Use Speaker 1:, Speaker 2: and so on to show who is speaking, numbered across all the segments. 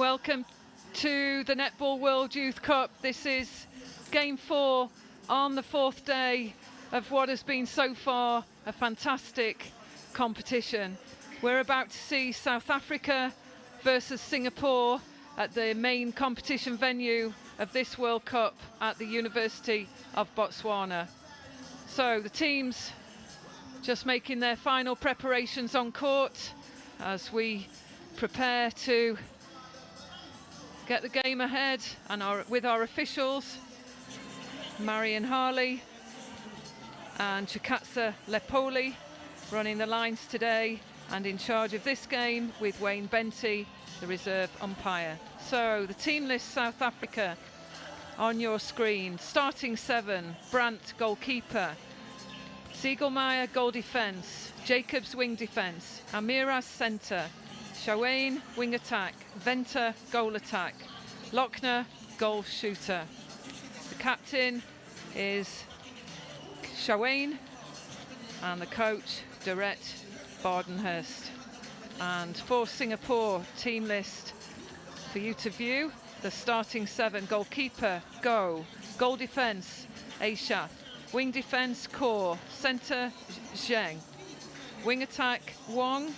Speaker 1: Welcome to the Netball World Youth Cup. This is game 4 on the 4th day of what has been so far a fantastic competition. We're about to see South Africa versus Singapore at the main competition venue of this World Cup at the University of Botswana. So the teams just making their final preparations on court as we prepare to get the game ahead, and with our officials, Marion Harley and Chikatsa Lepoli running the lines today, and in charge of this game with Wayne Benty, the reserve umpire. So the team list: South Africa on your screen. Starting 7, Brandt goalkeeper, Siegelmeier goal defence, Jacobs wing defence, Amiras centre, Shawain wing attack, Venter goal attack, Lochner goal shooter. The captain is Shawain and the coach Dorette Bardenhurst. And for Singapore, team list for you to view: the starting 7, goalkeeper Go, goal defence Aishath, wing defence Kaur, centre Zheng, wing attack Wong,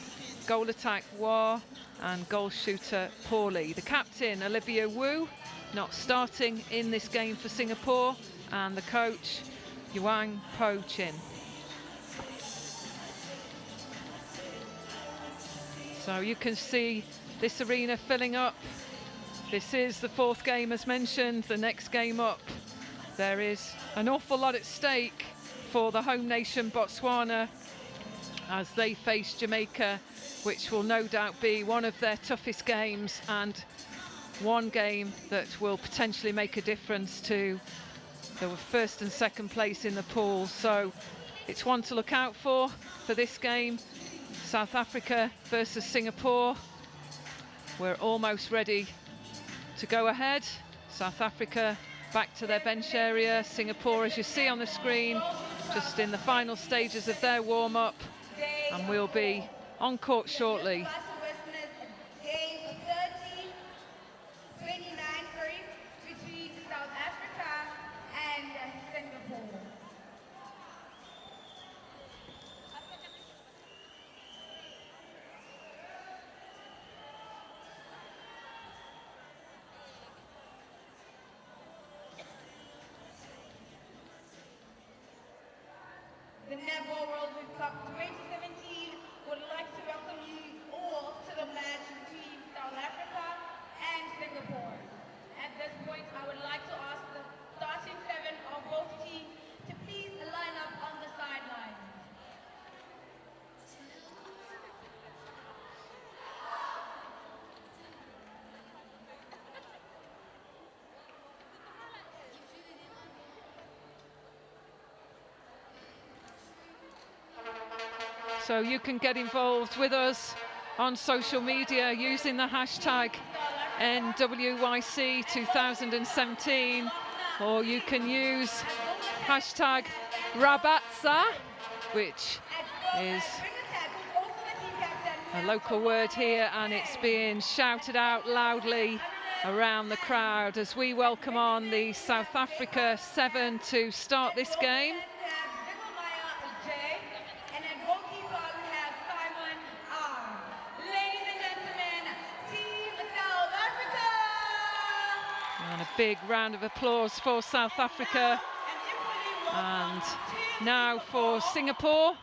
Speaker 1: goal attack Wah, and goal shooter Paulie. The captain Olivia Wu, not starting in this game for Singapore, and the coach Yuang Po Chin. So you can see this arena filling up. This is the 4th game, as mentioned. The next game up, there is an awful lot at stake for the home nation Botswana as they face Jamaica, which will no doubt be one of their toughest games, and one game that will potentially make a difference to the 1st and 2nd place in the pool. So it's one to look out for this game. South Africa versus Singapore. We're almost ready to go ahead. South Africa back to their bench area. Singapore, as you see on the screen, just in the final stages of their warm-up, and we'll be on court shortly.
Speaker 2: The Netball World Youth Cup 2017 would like to welcome you all to the match between South Africa and Singapore. At this point, I would like to ask the starting 7 of both teams to please line up on the sidelines.
Speaker 1: So you can get involved with us on social media using the hashtag NWYC 2017, or you can use hashtag Rabatsa, which is a local word here, and it's being shouted out loudly around the crowd as we welcome on the South Africa 7 to start this game. And a big round of applause for South Africa. And now for Singapore.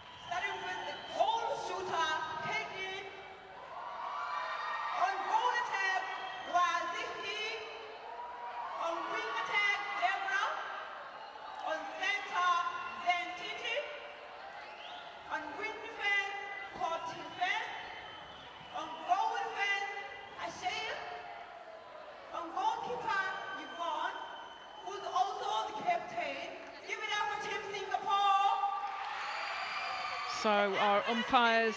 Speaker 1: So our umpires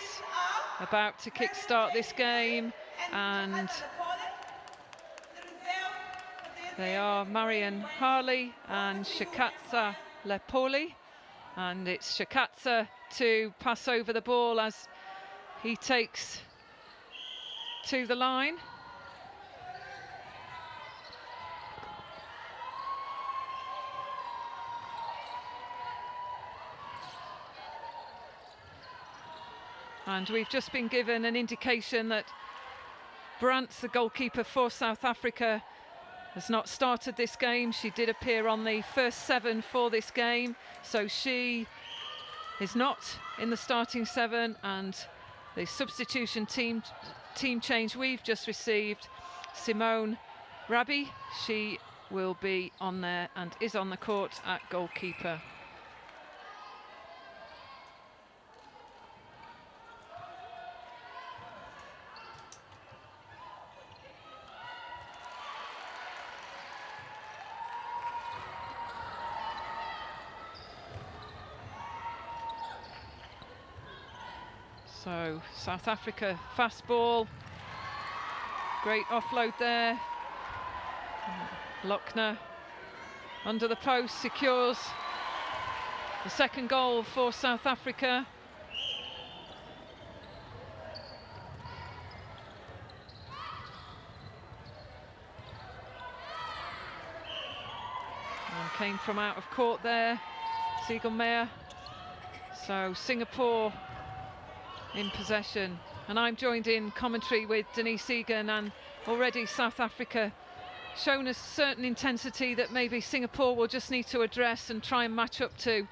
Speaker 1: about to kick-start this game, and they are Marion Harley and Chikatsa Lepoli, and it's Chikatsa to pass over the ball as he takes to the line. And we've just been given an indication that Brandt, the goalkeeper for South Africa, has not started this game. She did appear on the first 7 for this game, so she is not in the starting 7. And the substitution team change we've just received, Simone Rabi, she will be on there and is on the court at goalkeeper. So South Africa fast ball, great offload there. Lochner under the post secures the second goal for South Africa. And came from out of court there, Siegelmeier. So Singapore in possession, and I'm joined in commentary with Denise Egan, and already South Africa shown a certain intensity that maybe Singapore will just need to address and try and match up to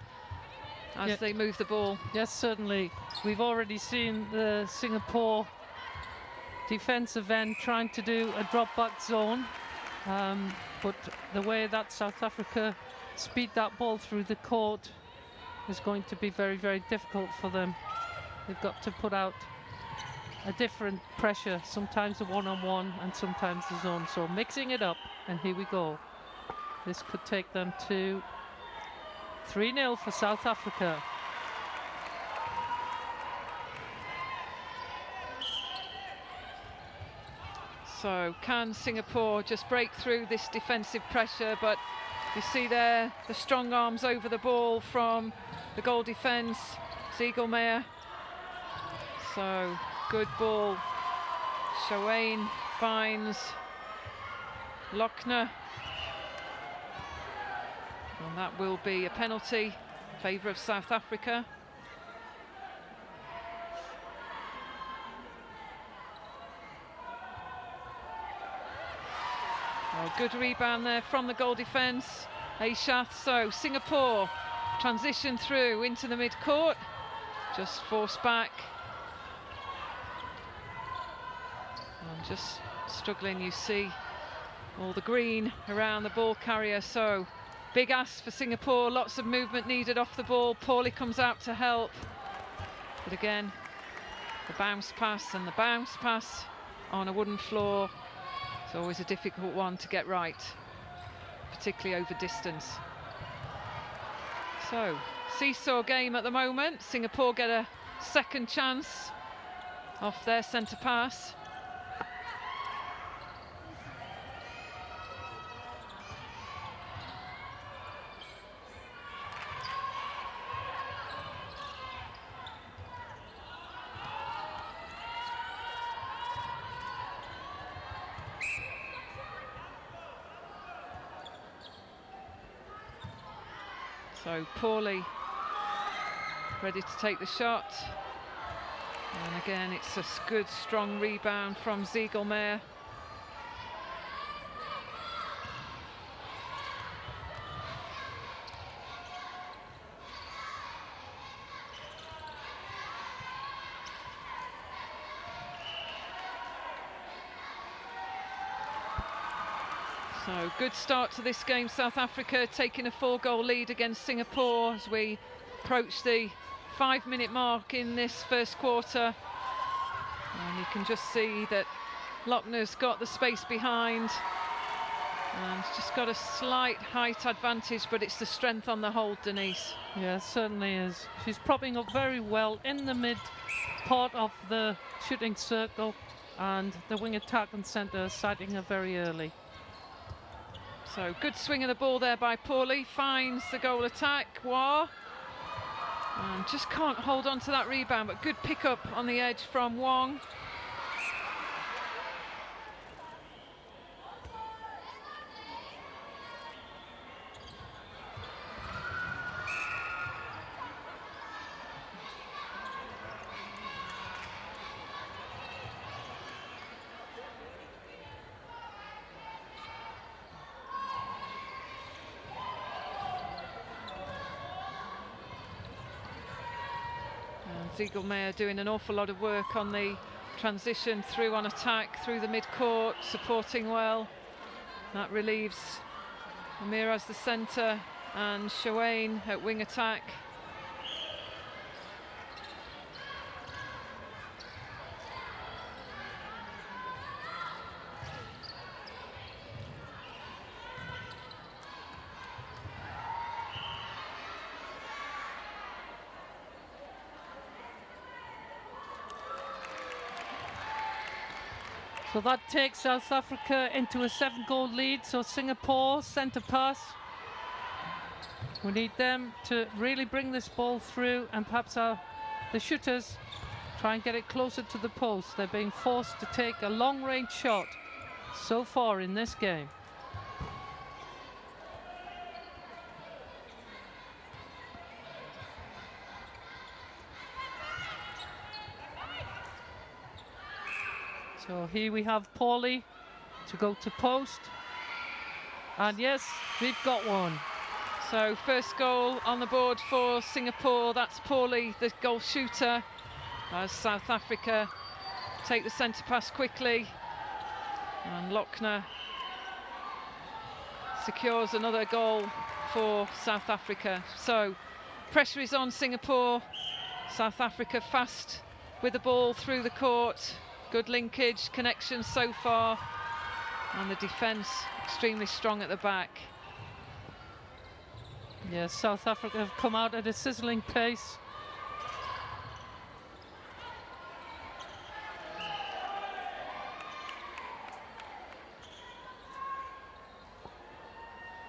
Speaker 1: as they move the ball.
Speaker 3: Yes, certainly. We've already seen the Singapore defensive end trying to do a drop back zone, but the way that South Africa speed that ball through the court is going to be very, very difficult for them. They've got to put out a different pressure, sometimes a one-on-one and sometimes the zone. So mixing it up, and here we go. This could take them to 3-0 for South Africa.
Speaker 1: So can Singapore just break through this defensive pressure? But you see there the strong arms over the ball from the goal defence, Siegelmeier. So good ball. Shoain finds Lochner. And that will be a penalty in favour of South Africa. Oh, good rebound there from the goal defence, Aishath. So Singapore transition through into the mid-court, just forced back. And just struggling, you see all the green around the ball carrier. So big ask for Singapore, lots of movement needed off the ball. Pauly comes out to help, but again the bounce pass, and the bounce pass on a wooden floor is always a difficult one to get right, particularly over distance. So seesaw game at the moment. Singapore get a second chance off their centre pass. So Pauly ready to take the shot, and again it's a good strong rebound from Siegelmeier. So good start to this game. South Africa taking a 4-goal lead against Singapore as we approach the 5-minute mark in this first quarter. And you can just see that Lochner's got the space behind and just got a slight height advantage, but it's the strength on the hold, Denise.
Speaker 3: Yeah, it certainly is. She's propping up very well in the mid part of the shooting circle, and the wing attack and centre sighting her very early.
Speaker 1: So good swing of the ball there by Pauly, finds the goal attack, Wah. And just can't hold on to that rebound, but good pick up on the edge from Wong. Ziegelmeier doing an awful lot of work on the transition through on attack, through the mid-court, supporting well. That relieves Amir as the centre and Shoain at wing attack.
Speaker 3: So that takes South Africa into a 7-goal lead. So Singapore, centre pass. We need them to really bring this ball through, and perhaps the shooters try and get it closer to the post. They're being forced to take a long-range shot so far in this game. So here we have Paulie to go to post. And yes, we've got one.
Speaker 1: So first goal on the board for Singapore. That's Paulie, the goal shooter, as South Africa take the centre pass quickly. And Lochner secures another goal for South Africa. So pressure is on Singapore. South Africa fast with the ball through the court. Good linkage, connection so far, and the defence extremely strong at the back.
Speaker 3: Yes, South Africa have come out at a sizzling pace.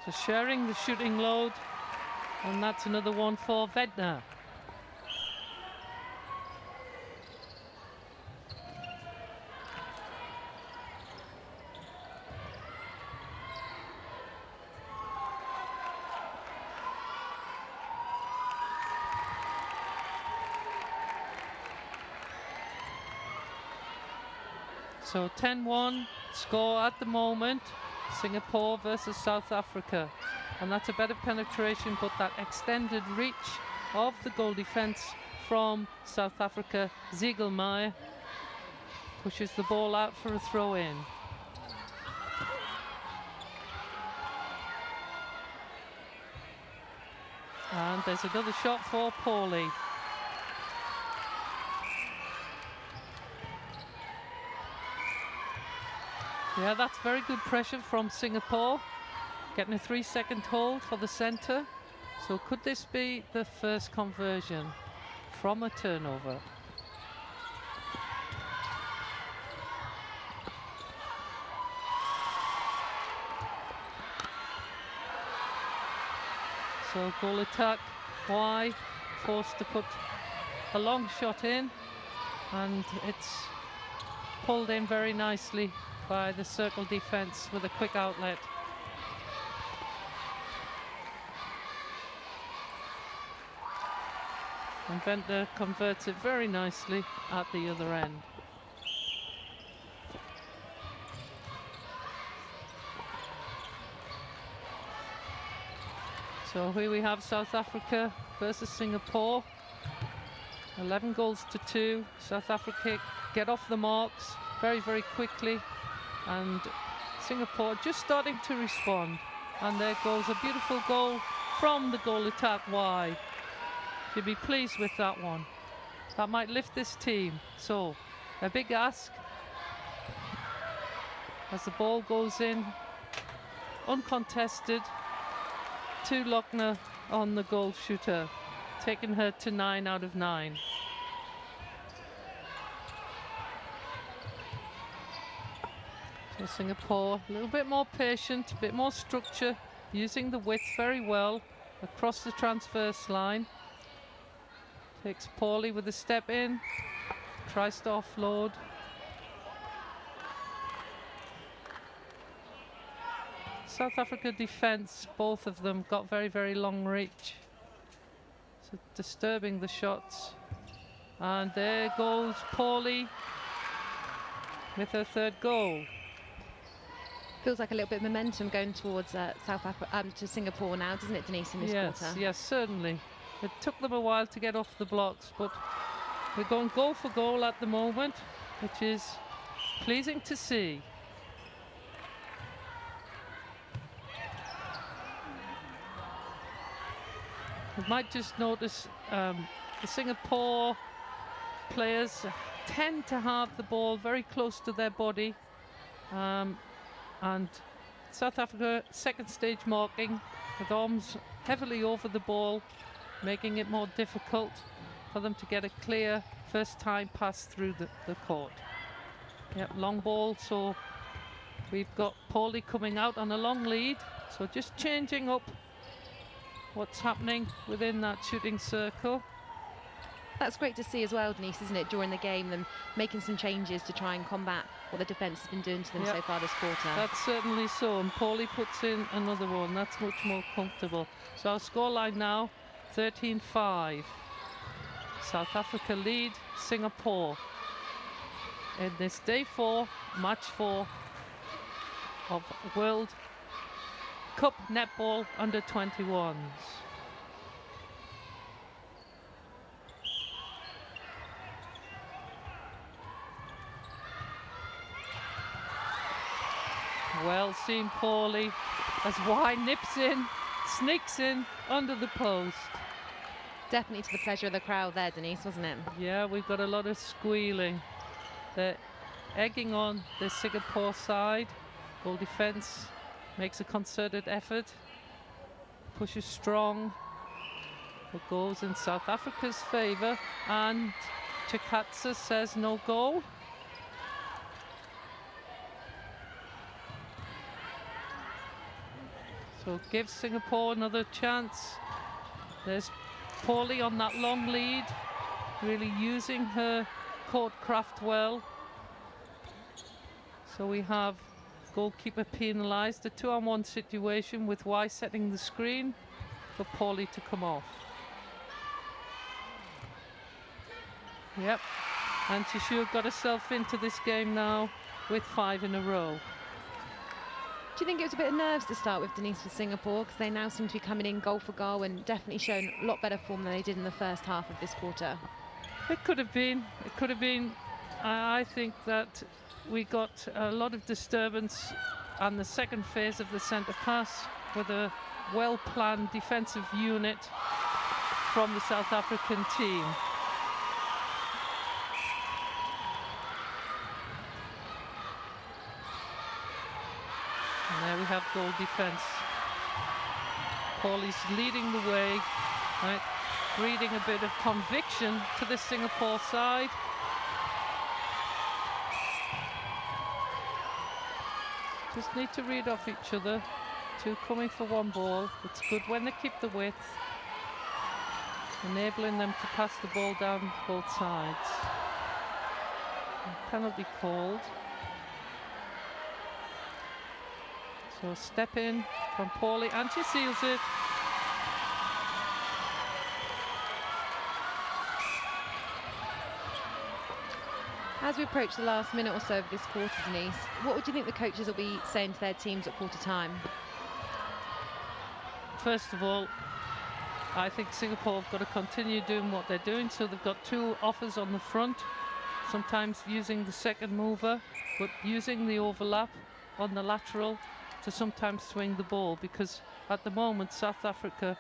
Speaker 3: So sharing the shooting load, and that's another one for BenDan. So 10-1 score at the moment, Singapore versus South Africa. And that's a better penetration, but that extended reach of the goal defence from South Africa. Ziegelmeier pushes the ball out for a throw in. And there's another shot for Paulie. Yeah, that's very good pressure from Singapore. Getting a 3-second hold for the centre. So could this be the first conversion from a turnover? So goal attack, Y forced to put a long shot in, and it's pulled in very nicely by the circle defence with a quick outlet. And BenDan converts it very nicely at the other end. So here we have South Africa versus Singapore. 11 goals to 2. South Africa get off the marks very, very quickly. And Singapore just starting to respond. And there goes a beautiful goal from the goal attack Y. You'll be pleased with that one. That might lift this team. So a big ask as the ball goes in uncontested to Lochner on the goal shooter, taking her to 9 out of 9. So Singapore a little bit more patient, a bit more structure, using the width very well across the transverse line. Takes Paulie with a step in, tries to offload. South Africa defence, both of them got very, very long reach. So disturbing the shots. And there goes Paulie with her third goal.
Speaker 4: Feels like a little bit of momentum going towards South Africa, to Singapore now, doesn't it, Denise, in this quarter?
Speaker 3: Yes, certainly. It took them a while to get off the blocks, but We're going goal for goal at the moment, which is pleasing to see. You might just notice the Singapore players tend to have the ball very close to their body, and South Africa second stage marking with arms heavily over the ball, making it more difficult for them to get a clear first time pass through the court. Yep, long ball, so we've got Paulie coming out on a long lead, so just changing up what's happening within that shooting circle.
Speaker 4: That's great to see as well, Denise, isn't it, during the game, them making some changes to try and combat what the defence has been doing to them so far this quarter.
Speaker 3: That's certainly so, and Paulie puts in another one. That's much more comfortable. So our scoreline now, 13-5. South Africa lead Singapore in this day 4, match 4 of World Cup Netball under 21s. Well seen, Paulie, as Y nips in, sneaks in under the post.
Speaker 4: Definitely to the pleasure of the crowd there, Denise, wasn't it?
Speaker 3: Yeah, we've got a lot of squealing. They're egging on the Singapore side. Goal defence makes a concerted effort, pushes strong. It goes in South Africa's favour, and Chikatsa says no goal. So gives Singapore another chance. There's Paulie on that long lead, really using her court craft well. So we have goalkeeper penalised, a 2-on-1 situation with Y setting the screen for Paulie to come off. Yep, and Tishua got herself into this game now with 5 in a row.
Speaker 4: Do you think it was a bit of nerves to start with, Denise, for Singapore? Because they now seem to be coming in goal for goal and definitely shown a lot better form than they did in the first half of this quarter.
Speaker 3: It could have been. It could have been. I think that we got a lot of disturbance on the second phase of the centre pass with a well-planned defensive unit from the South African team. And there we have goal defence. Paulie's leading the way, right, breeding a bit of conviction to the Singapore side. Just need to read off each other. 2 coming for 1 ball. It's good when they keep the width, enabling them to pass the ball down both sides. A penalty called. So step in from Paulie, and she seals it.
Speaker 4: As we approach the last minute or so of this quarter, Denise, what would you think the coaches will be saying to their teams at quarter time?
Speaker 3: First of all, I think Singapore have got to continue doing what they're doing. So they've got 2 offers on the front, sometimes using the second mover, but using the overlap on the lateral to sometimes swing the ball, because at the moment South Africa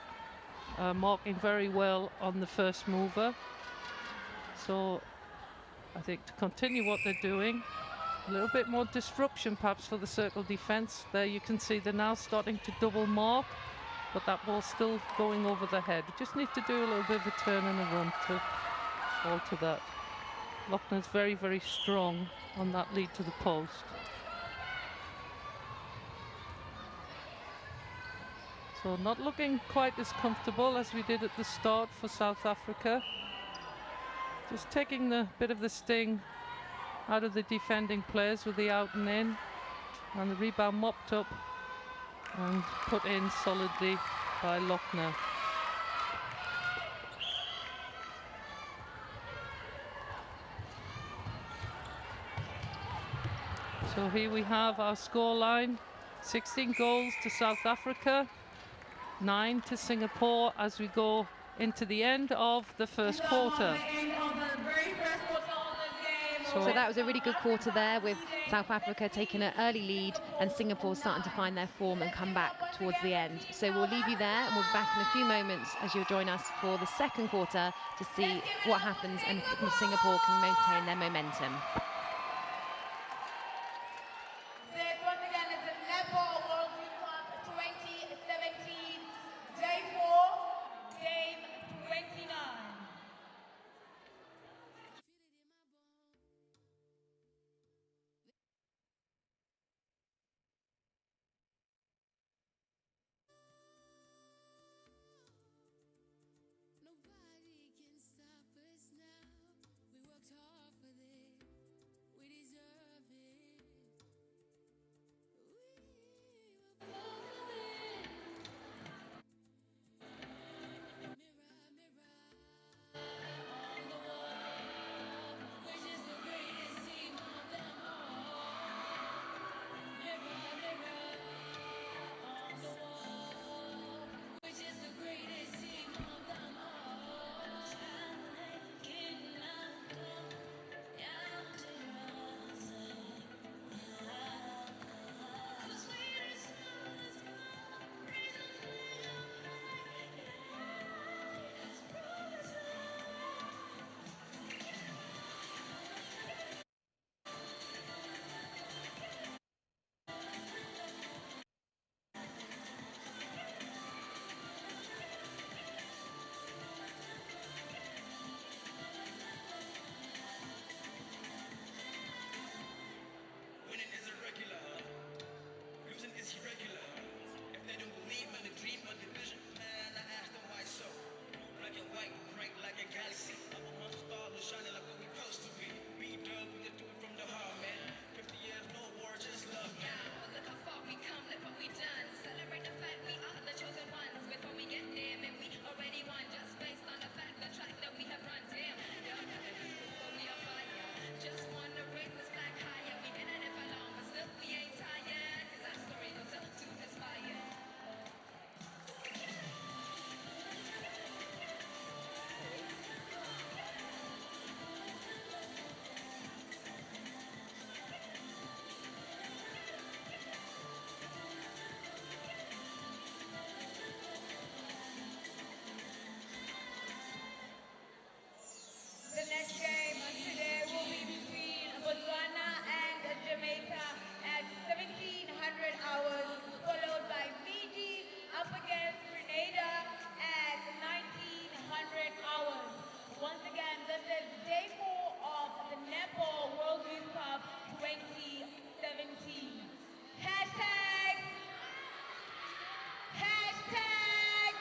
Speaker 3: are marking very well on the first mover. So I think to continue what they're doing, a little bit more disruption perhaps for the circle defence. There you can see they're now starting to double mark, but that ball's still going over the head. We just need to do a little bit of a turn and a run to alter that. Lochner's very, very strong on that lead to the post. So not looking quite as comfortable as we did at the start for South Africa. Just taking the bit of the sting out of the defending players with the out and in, and the rebound mopped up and put in solidly by Lochner. So here we have our scoreline: 16 goals to South Africa, 9 to Singapore as we go into the end of the first quarter.
Speaker 2: End of the very
Speaker 4: So that was a really good quarter there, with South Africa taking an early lead and Singapore starting to find their form and come back towards the end. So we'll leave you there and we'll be back in a few moments as you'll join us for the second quarter to see what happens and if Singapore can maintain their momentum.
Speaker 2: This once again is the Netball World Youth Cup 2017, Day 4, Game 29. The next game today will be between Botswana and Jamaica at 1700 hours, followed by Fiji up against Grenada at 1900 hours. Once again, this is Day 4 of the Netball World Youth Cup 2017. Hashtag, hashtag,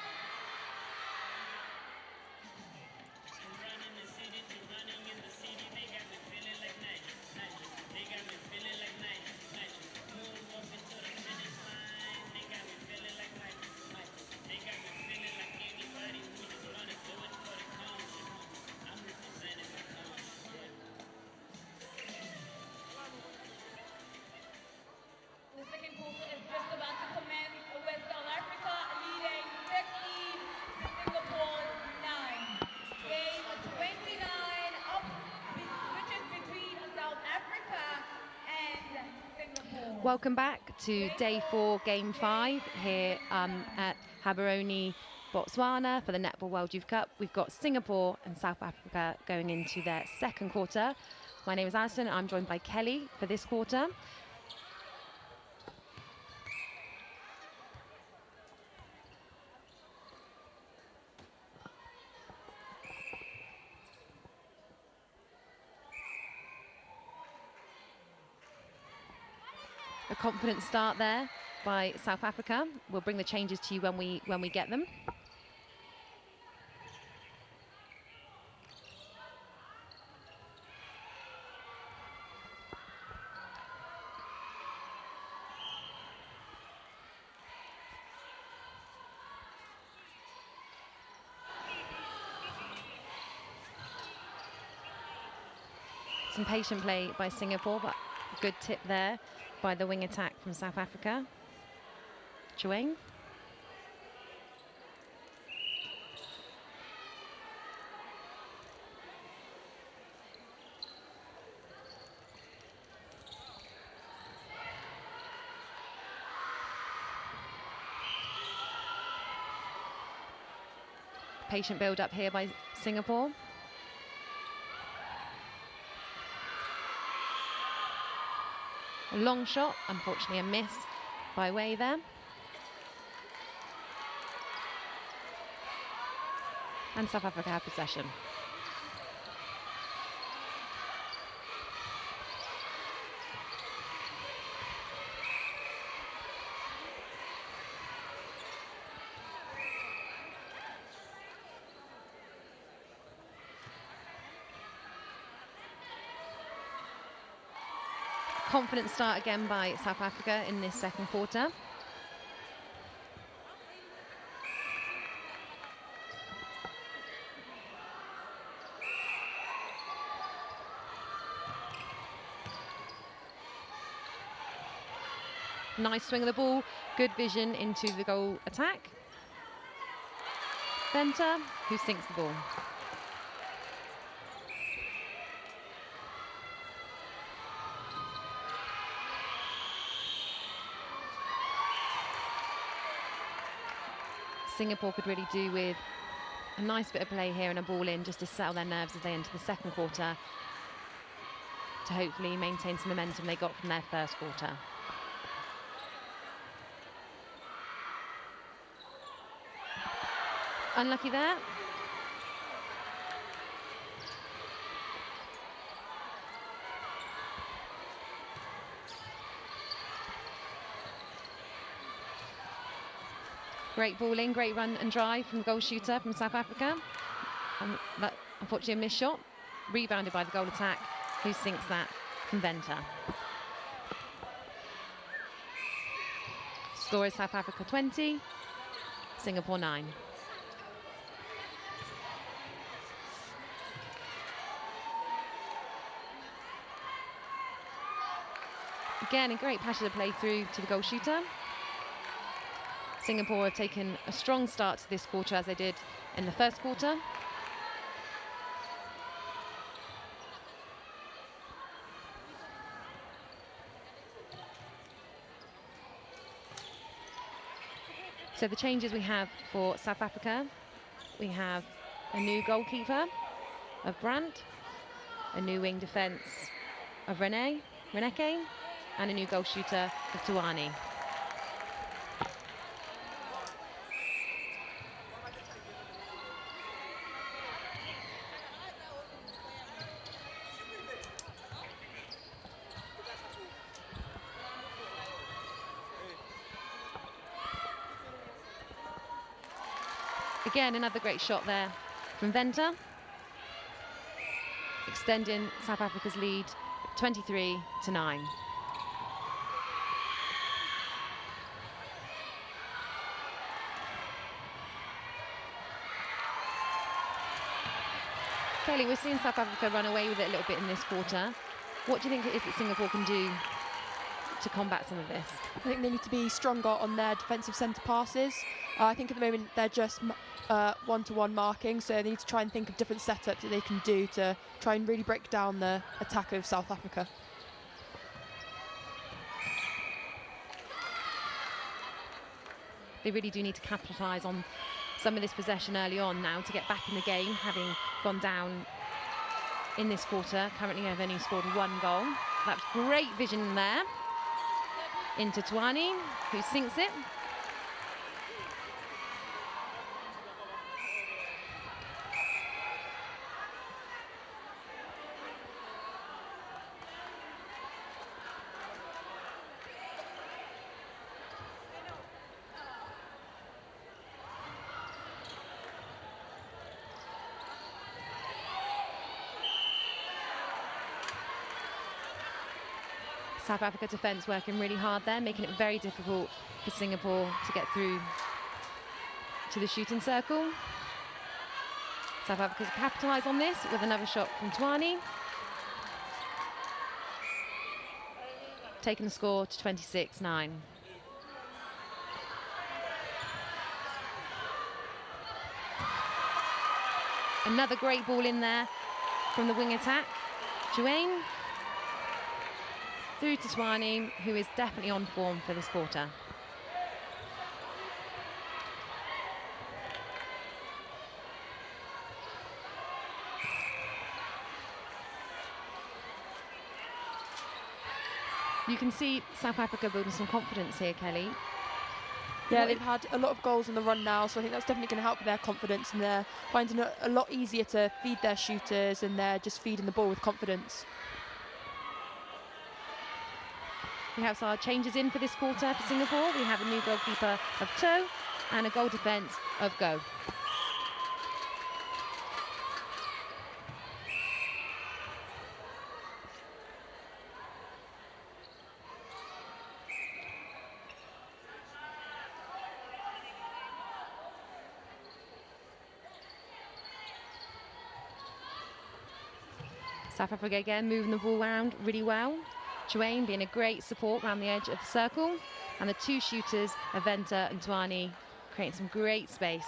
Speaker 2: the second quarter is just about to commence with South Africa leading 15 to Singapore 9. Game 29 up, which is between South Africa and Singapore.
Speaker 4: Welcome back to Day 4, Game 5 here at Gaborone, Botswana for the Netball World Youth Cup. We've got Singapore and South Africa going into their second quarter. My name is Alison. I'm joined by Kelly for this quarter. A confident start there by South Africa. We'll bring the changes to you when we get them. Some patient play by Singapore, but good tip there by the wing attack from South Africa. Chuang. patient build-up here by Singapore. A long shot, unfortunately a miss by Wei there. And South Africa have possession. Confident start again by South Africa in this second quarter. Nice swing of the ball, good vision into the goal attack. Venter, who sinks the ball. Singapore could really do with a nice bit of play here and a ball in just to settle their nerves as they enter the second quarter, to hopefully maintain some momentum they got from their first quarter. Unlucky there. Great ball in, great run and drive from the goal shooter from South Africa. But unfortunately a missed shot, rebounded by the goal attack, who sinks that from Venter. Score is South Africa 20, Singapore 9. Again, a great passage of play through to the goal shooter. Singapore have taken a strong start to this quarter as they did in the first quarter. So the changes we have for South Africa, we have a new goalkeeper of Brandt, a new wing defence of Reneke, and a new goal shooter of Tuani. Again, another great shot there from Venter, extending South Africa's lead 23-9. Kelly, we're seeing South Africa run away with it a little bit in this quarter. What do you think it is that Singapore can do to combat some of this?
Speaker 5: I think they need to be stronger on their defensive centre passes. I think at the moment they're just one-to-one marking, so they need to try and think of different setups that they can do to try and really break down the attack of South Africa.
Speaker 4: They really do need to capitalise on some of this possession early on now to get back in the game, having gone down in this quarter. Currently they've only scored one goal. That's great vision there into Tuani, who sinks it. South Africa defence working really hard there, making it very difficult for Singapore to get through to the shooting circle. South Africa's capitalise on this with another shot from Tuani, taking the score to 26-9. Another great ball in there from the wing attack. Juane through to Tuani, who is definitely on form for this quarter. You can see South Africa building some confidence here, Kelly.
Speaker 5: Yeah, they've had a lot of goals on the run now, so I think that's definitely going to help with their confidence, and they're finding it a lot easier to feed their shooters, and they're just feeding the ball with confidence.
Speaker 4: We have our changes in for this quarter for Singapore. We have a new goalkeeper of toe and a goal defence of go. South Africa again moving the ball around really well. Chuane being a great support around the edge of the circle, and the two shooters, Aventa and Tuani, creating some great space,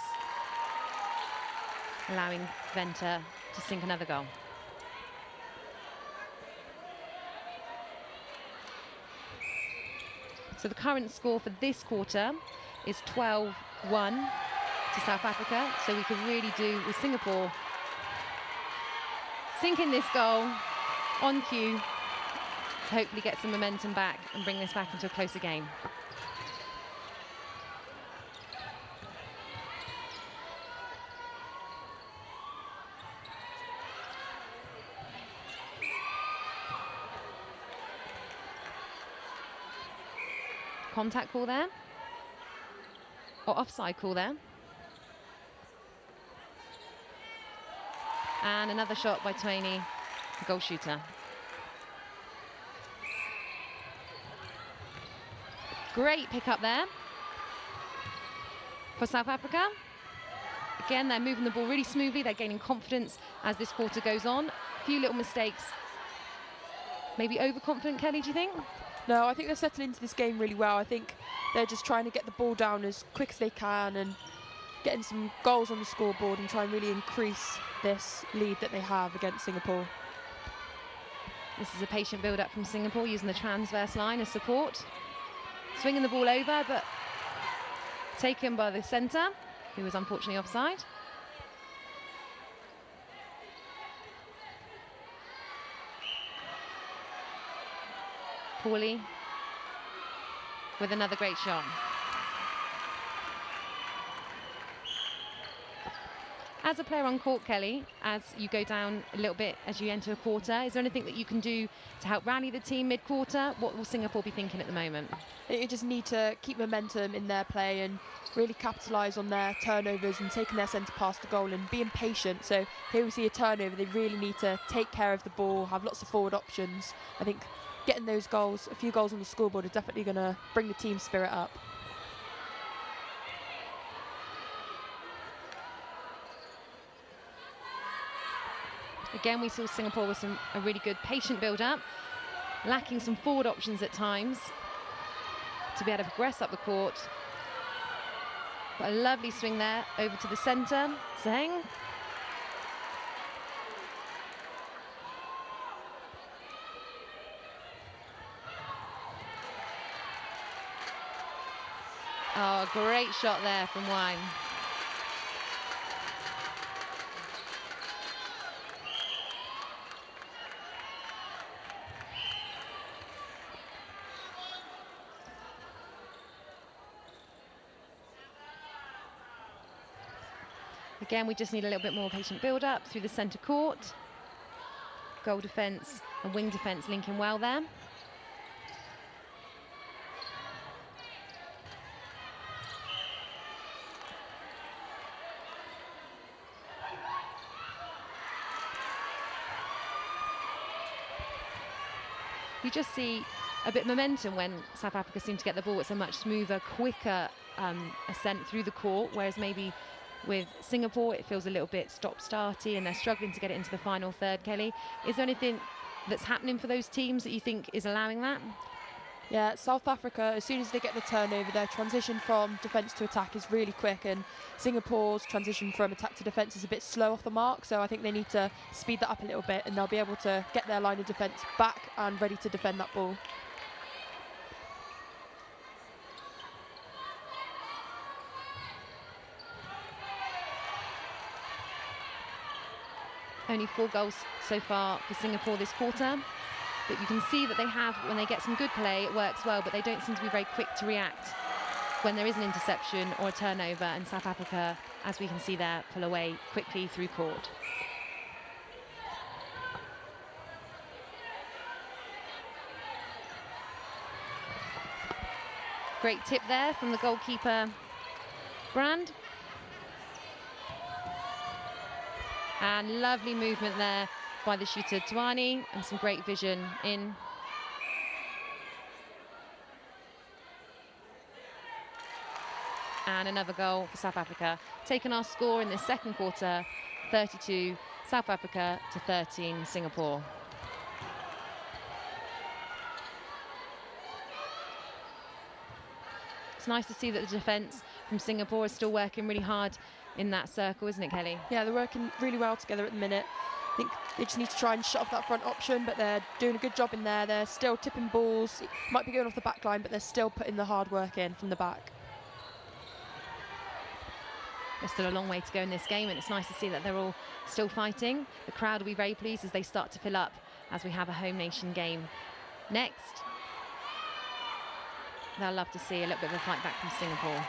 Speaker 4: allowing Venta to sink another goal. So the current score for this quarter is 12-1 to South Africa, so we could really do with Singapore sinking this goal on cue to hopefully get some momentum back and bring this back into a closer game. Contact call there, or offside call there. And another shot by Tuani, the goal shooter. Great pick up there for South Africa. Again, they're moving the ball really smoothly. They're gaining confidence as this quarter goes on. A few little mistakes. Maybe overconfident, Kelly, do you think?
Speaker 5: No, I think they're settling into this game really well. I think they're just trying to get the ball down as quick as they can and getting some goals on the scoreboard and try and really increase this lead that they have against Singapore.
Speaker 4: This is a patient build-up from Singapore, using the transverse line as support. Swinging the ball over, but taken by the centre, who was unfortunately offside. Paulie with another great shot. As a player on court, Kelly, as you go down a little bit as you enter a quarter, is there anything that you can do to help rally the team mid-quarter? What will Singapore be thinking at the moment?
Speaker 5: You just need to keep momentum in their play and really capitalise on their turnovers and taking their centre pass to goal and being patient. So here we see a turnover. They really need to take care of the ball, have lots of forward options. I think getting those goals, a few goals on the scoreboard, are definitely going to bring the team spirit up.
Speaker 4: Again, we saw Singapore with a really good patient build-up, lacking some forward options at times to be able to progress up the court. But a lovely swing there over to the centre. Zheng. Oh, great shot there from Wang. Again, we just need a little bit more patient build-up through the centre court. Goal defence and wing defence linking well there. You just see a bit of momentum when South Africa seem to get the ball. It's a much smoother, quicker ascent through the court, whereas maybe with Singapore it feels a little bit stop-starty and they're struggling to get it into the final third. Kelly, is there anything that's happening for those teams that you think is allowing that?
Speaker 5: Yeah, South Africa, as soon as they get the turnover, their transition from defence to attack is really quick, and Singapore's transition from attack to defence is a bit slow off the mark, so I think they need to speed that up a little bit and they'll be able to get their line of defence back and ready to defend that ball.
Speaker 4: Only 4 goals so far for Singapore this quarter. But you can see that they have, when they get some good play, it works well, but they don't seem to be very quick to react when there is an interception or a turnover, and South Africa, as we can see there, pull away quickly through court. Great tip there from the goalkeeper, Brand. And lovely movement there by the shooter, Tuani, and some great vision in. And another goal for South Africa. Taking our score in this second quarter, 32 South Africa to 13 Singapore. It's nice to see that the defence from Singapore is still working really hard in that circle, isn't it, Kelly?
Speaker 5: Yeah, they're working really well together at the minute. I think they just need to try and shut off that front option, but they're doing a good job in there. They're still tipping balls. It might be going off the back line, but they're still putting the hard work in from the back.
Speaker 4: There's still a long way to go in this game, and it's nice to see that they're all still fighting. The crowd will be very pleased as they start to fill up as we have a home nation game next. They'll love to see a little bit of a fight back from Singapore.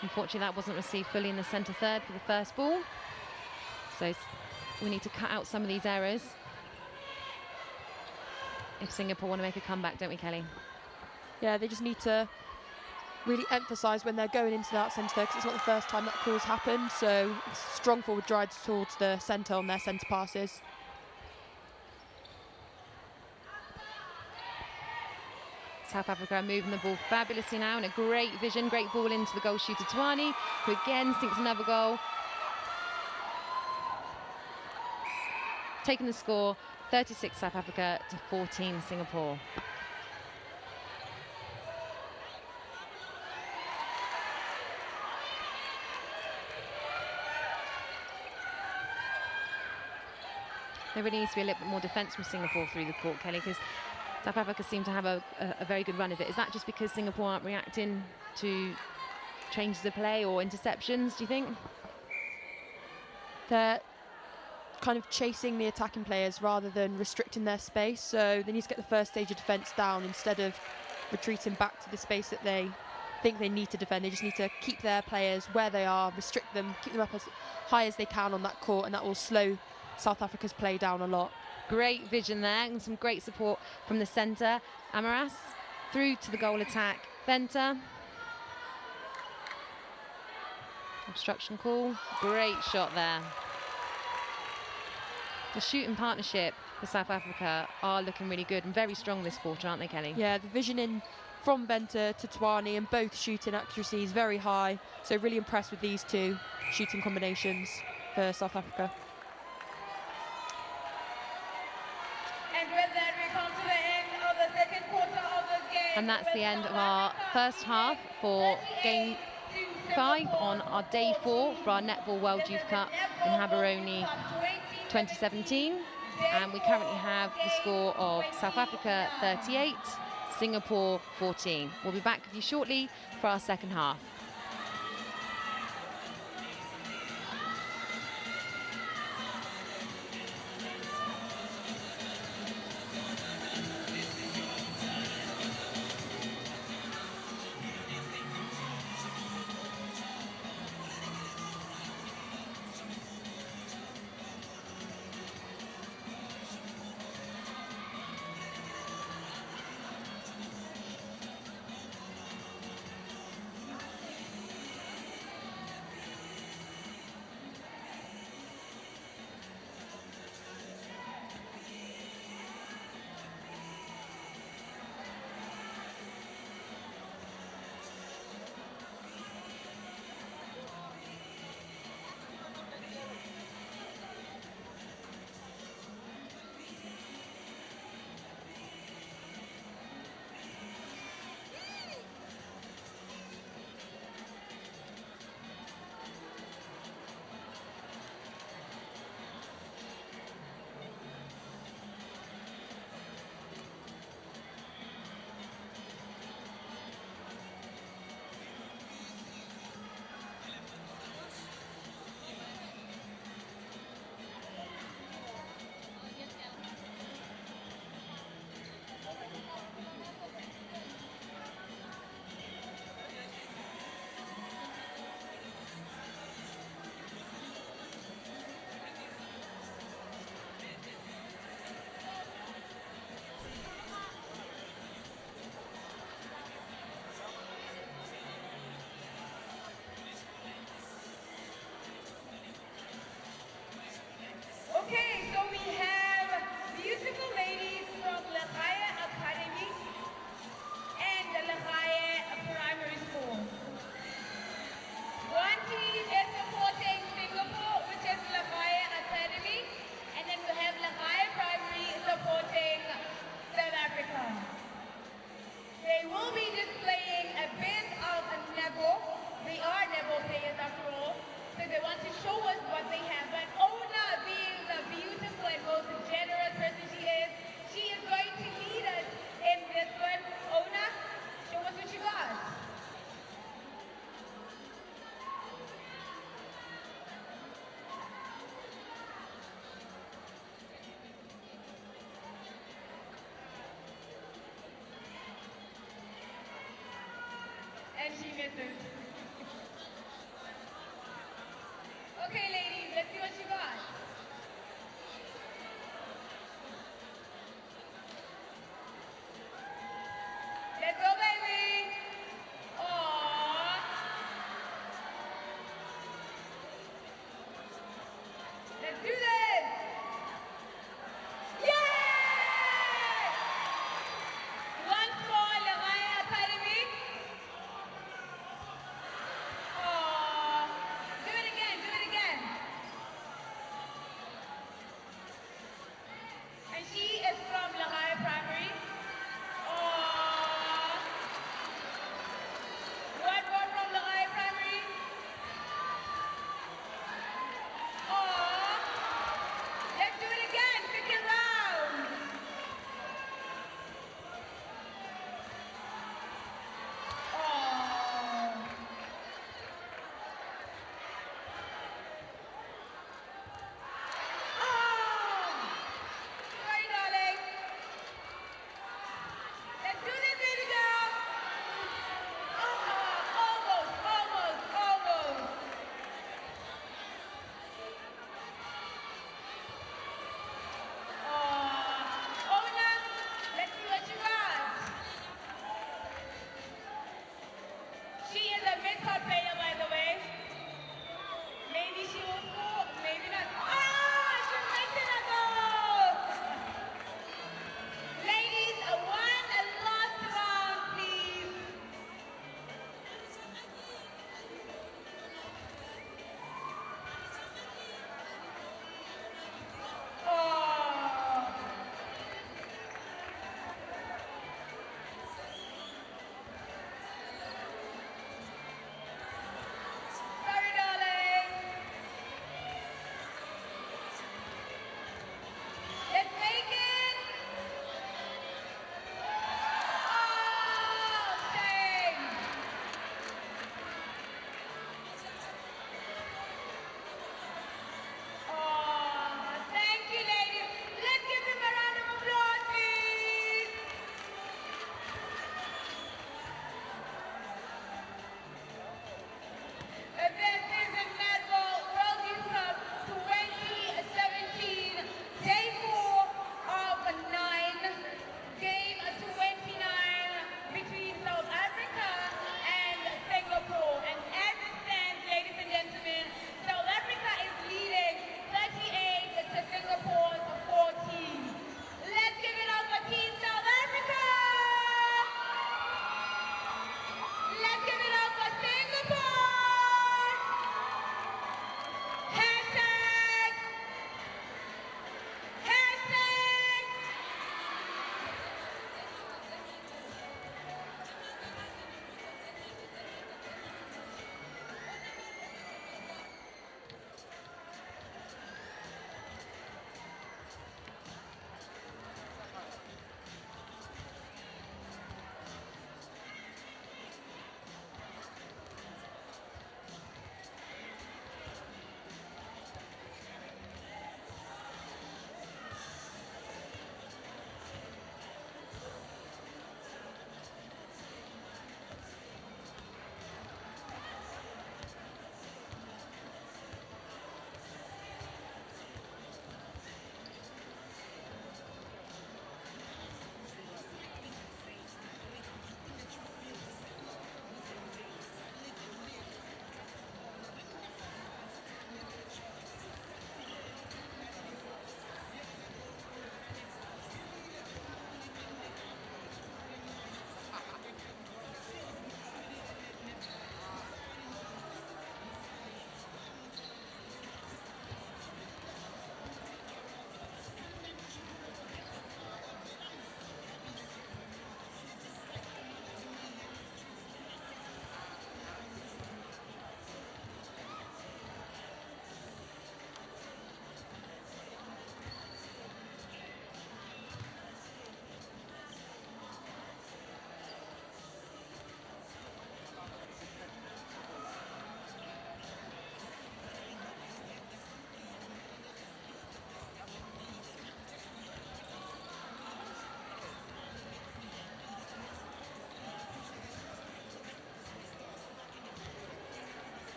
Speaker 4: Unfortunately, that wasn't received fully in the centre third for the first ball. So we need to cut out some of these errors if Singapore want to make a comeback, don't we, Kelly?
Speaker 5: Yeah, they just need to really emphasise when they're going into that centre, because it's not the first time that call's happened. So strong forward drives towards the centre on their centre passes.
Speaker 4: South Africa are moving the ball fabulously now, and a great vision, great ball into the goal shooter Tuani, who again sinks another goal. Taking the score, 36 South Africa to 14 Singapore. There really needs to be a little bit more defence from Singapore through the court, Kelly, because South Africa seem to have a very good run of it. Is that just because Singapore aren't reacting to changes of play or interceptions, do you think?
Speaker 5: They're kind of chasing the attacking players rather than restricting their space. So they need to get the first stage of defence down instead of retreating back to the space that they think they need to defend. They just need to keep their players where they are, restrict them, keep them up as high as they can on that court, and that will slow South Africa's play down a lot.
Speaker 4: Great vision there, and some great support from the centre. Amaras through to the goal attack. Venter. Obstruction call. Great shot there. The shooting partnership for South Africa are looking really good and very strong this quarter, aren't they, Kelly?
Speaker 5: Yeah, the vision in from Venter to Tuani, and both shooting accuracy is very high. So really impressed with these two shooting combinations for South Africa.
Speaker 2: And with that, we come to the end of the second quarter of the game.
Speaker 4: And that's the end of our first half for game 5 on our day 4 for our Netball World Youth Cup in Gaborone 2017. And we currently have the score of South Africa 38, Singapore 14. We'll be back with you shortly for our second half.
Speaker 2: and she misses. Okay, ladies, let's see what you got. Let's go, baby. Aww. Let's do this. Yay! One for Lorraine Academy. Aww. Do it again, do it again.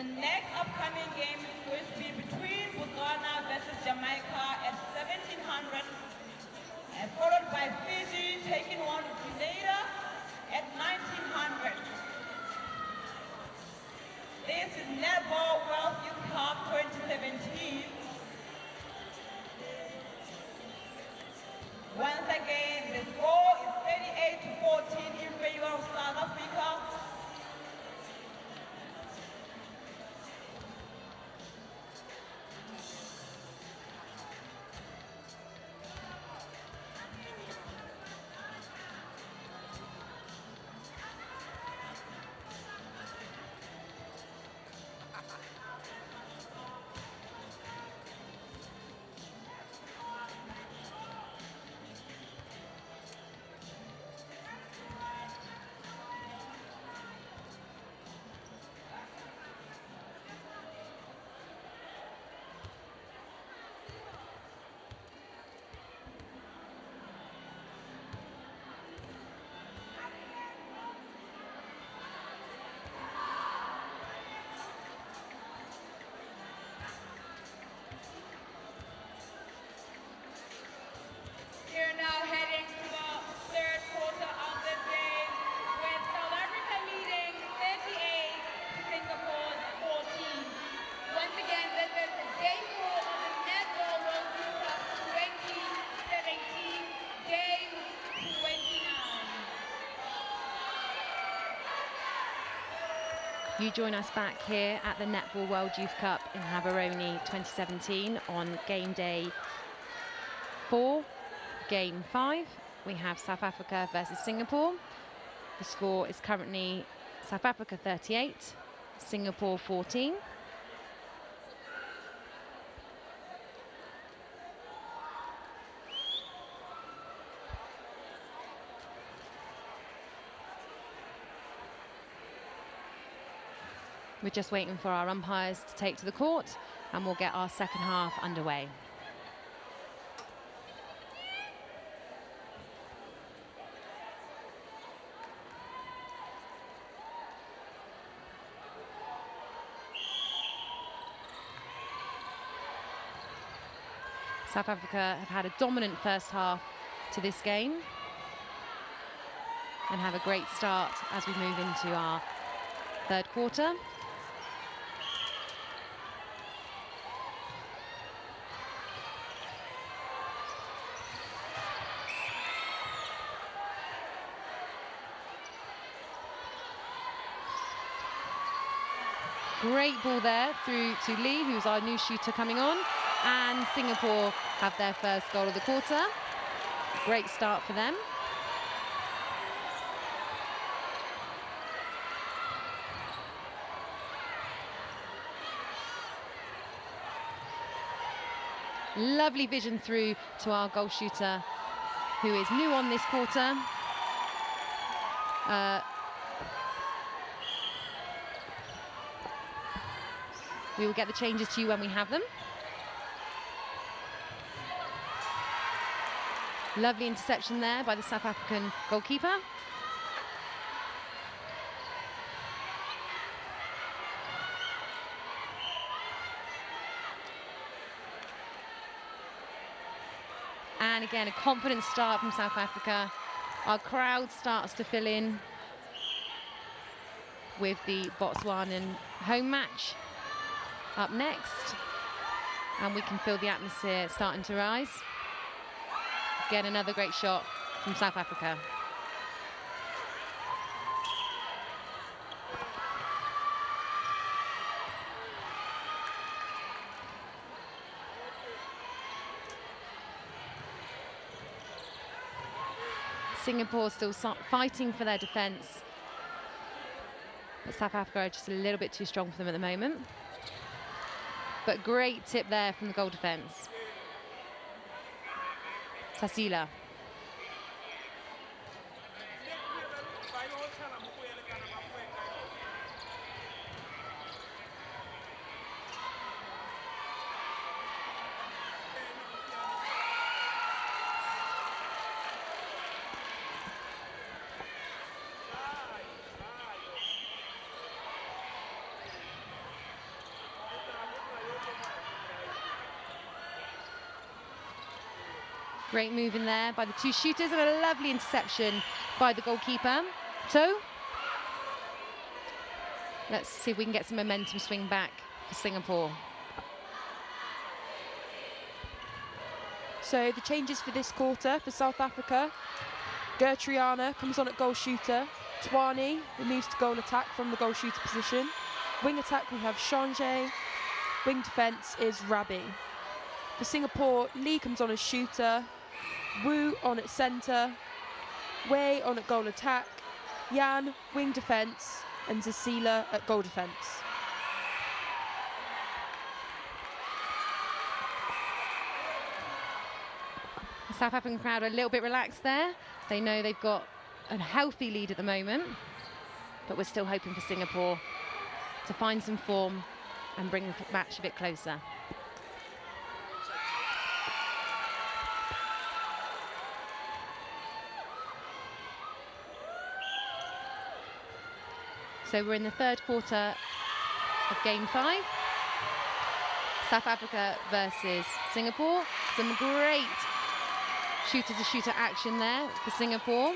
Speaker 2: The next upcoming game is going to be between Botswana versus Jamaica at 1700, and followed by Fiji taking on Grenada at 1900. This is Netball World Youth Cup 2017. Once again, the score is 38 to 14 in favor of South Africa. We're now heading to the third quarter of the game, with South Africa leading 38 to Singapore's 14. Once again, this is game 4 of the Netball World Youth Cup 2017, game 29.
Speaker 4: You join us back here at the Netball World Youth Cup in Gaborone 2017 on game day 4. Game 5, we have South Africa versus Singapore. The score is currently South Africa 38, Singapore 14. We're just waiting for our umpires to take to the court, and we'll get our second half underway. South Africa have had a dominant first half to this game and have a great start as we move into our third quarter. Great ball there through to Lee, who's our new shooter coming on. And Singapore have their first goal of the quarter. Great start for them. Lovely vision through to our goal shooter, who is new on this quarter. We will get the changes to you when we have them. Lovely interception there by the South African goalkeeper. And again, a confident start from South Africa. Our crowd starts to fill in with the Botswanan home match up next. And we can feel the atmosphere starting to rise. Again, another great shot from South Africa. Singapore still fighting for their defence, but South Africa are just a little bit too strong for them at the moment. But great tip there from the goal defence. Sasila. Great move in there by the two shooters and a lovely interception by the goalkeeper. So, let's see if we can get some momentum swing back for Singapore.
Speaker 5: So the changes for this quarter for South Africa. Gertriana comes on at goal shooter. Twani moves to goal attack from the goal shooter position. Wing attack we have Shanje. Wing defence is Rabi. For Singapore, Lee comes on as shooter. Wu on at centre. Wei on at goal attack. Yan, wing defence. And Zasila at goal defence.
Speaker 4: The South African crowd are a little bit relaxed there. They know they've got a healthy lead at the moment, but we're still hoping for Singapore to find some form and bring the match a bit closer. So we're in the third quarter of game 5. South Africa versus Singapore. Some great shooter-to-shooter action there for Singapore.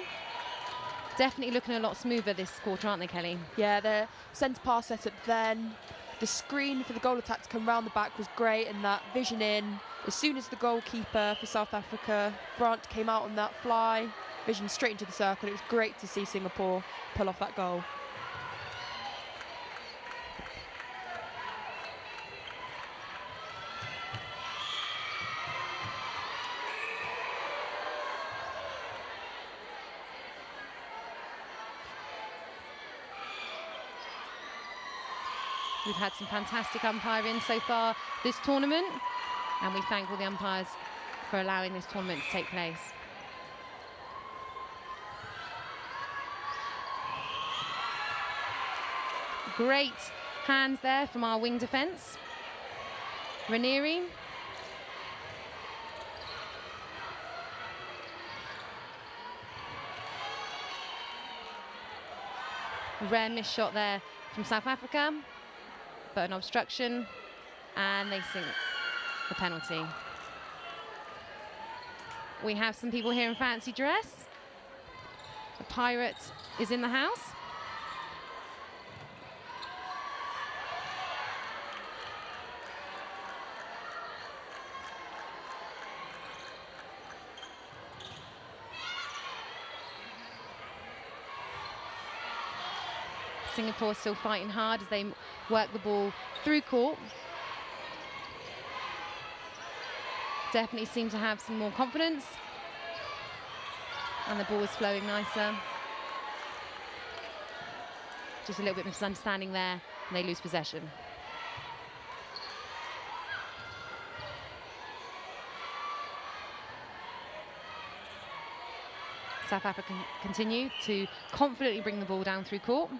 Speaker 4: Definitely looking a lot smoother this quarter, aren't they, Kelly?
Speaker 5: Yeah, their centre pass set up then. The screen for the goal attack to come round the back was great, and that vision in. As soon as the goalkeeper for South Africa, Brandt, came out on that fly, vision straight into the circle. It was great to see Singapore pull off that goal.
Speaker 4: We've had some fantastic umpiring so far this tournament, and we thank all the umpires for allowing this tournament to take place. Great hands there from our wing defence. Ranieri. Rare missed shot there from South Africa, but an obstruction, and they sink the penalty. We have some people here in fancy dress. The Pirate is in the house. Singapore still fighting hard as they work the ball through court. Definitely seem to have some more confidence. And the ball is flowing nicer. Just a little bit of misunderstanding there, and they lose possession. South Africa continue to confidently bring the ball down through court.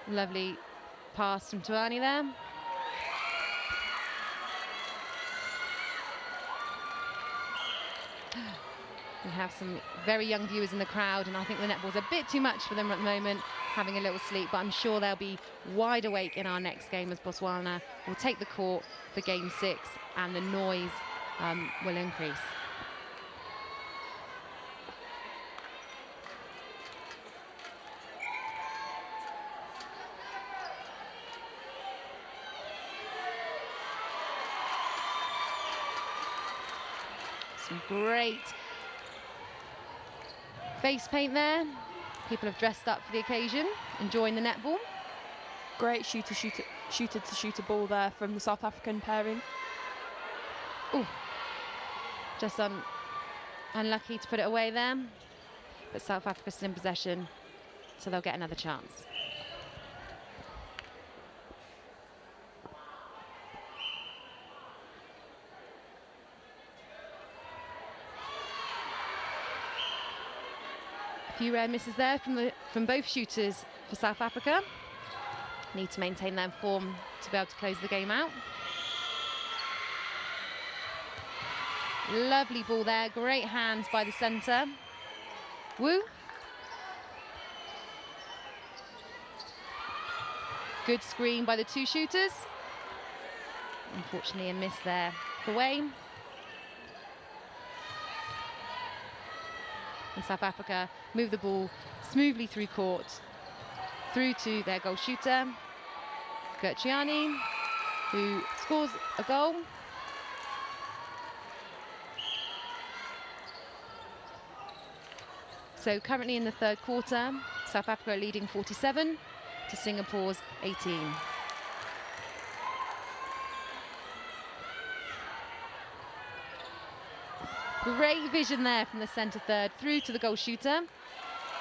Speaker 4: Lovely pass from Tuani there. We have some very young viewers in the crowd, and I think the netball's a bit too much for them at the moment, having a little sleep, but I'm sure they'll be wide awake in our next game as Botswana will take the court for game 6, and the noise will increase. Some great face paint there. People have dressed up for the occasion, enjoying the netball.
Speaker 5: Great shooter-to-shooter ball there from the South African pairing.
Speaker 4: Ooh, just unlucky to put it away there. But South Africa's still in possession, so they'll get another chance. A few rare misses there from both shooters for South Africa. Need to maintain their form to be able to close the game out. Lovely ball there, great hands by the centre. Wu. Good screen by the two shooters. Unfortunately, a miss there for Wayne. And South Africa move the ball smoothly through court, through to their goal shooter, Gertruani, who scores a goal. So currently in the third quarter, South Africa are leading 47 to Singapore's 18. Great vision there from the centre third through to the goal shooter,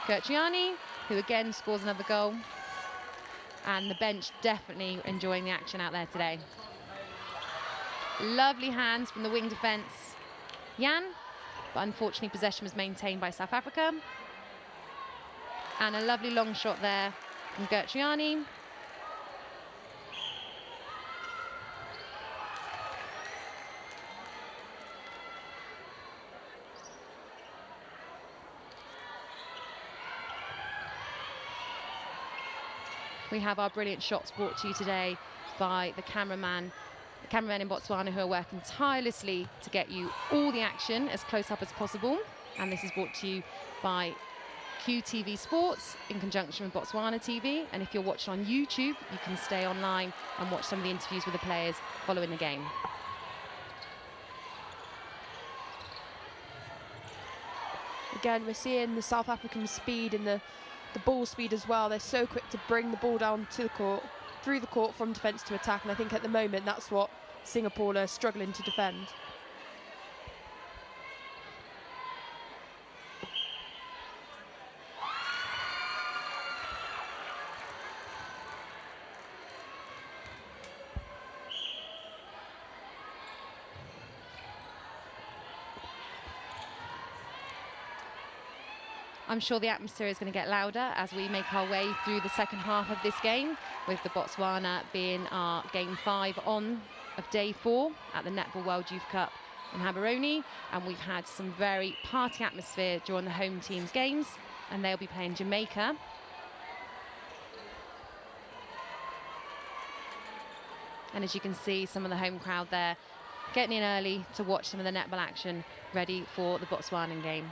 Speaker 4: Gertruani, who again scores another goal. And the bench definitely enjoying the action out there today. Lovely hands from the wing defence, Jan, but unfortunately possession was maintained by South Africa. And a lovely long shot there from Gertruani. We have our brilliant shots brought to you today by the cameramen in Botswana, who are working tirelessly to get you all the action as close up as possible. And this is brought to you by QTV Sports in conjunction with Botswana TV. And if you're watching on YouTube, you can stay online and watch some of the interviews with the players following the game.
Speaker 5: Again, we're seeing the South African speed and the ball speed as well. They're so quick to bring the ball down to the court, through the court from defence to attack, and I think at the moment that's what Singapore are struggling to defend.
Speaker 4: I'm sure the atmosphere is going to get louder as we make our way through the second half of this game, with the Botswana being our game 5 on of day 4 at the Netball World Youth Cup in Gaborone. And we've had some very party atmosphere during the home team's games, and they'll be playing Jamaica. And as you can see, some of the home crowd there getting in early to watch some of the netball action, ready for the Botswanan game.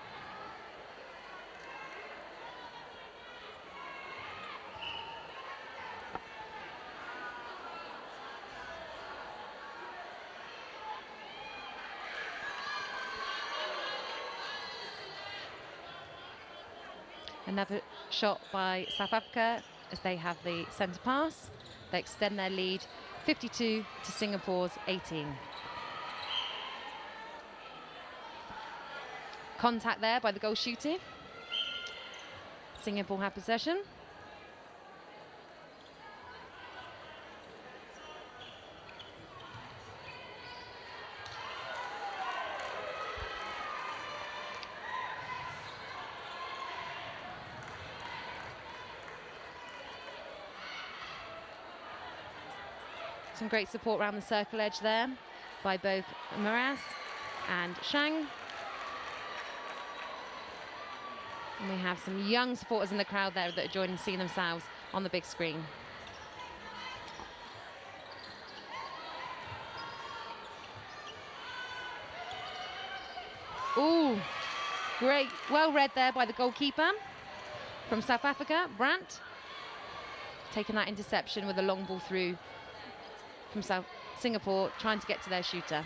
Speaker 4: Another shot by South Africa as they have the centre pass. They extend their lead 52 to Singapore's 18. Contact there by the goal shooter. Singapore have possession. Some great support around the circle edge there by both Maraz and Shang. And we have some young supporters in the crowd there that are joining, seeing themselves on the big screen. Ooh, great, well read there by the goalkeeper from South Africa, Brandt. Taking that interception with a long ball through from Singapore, trying to get to their shooter.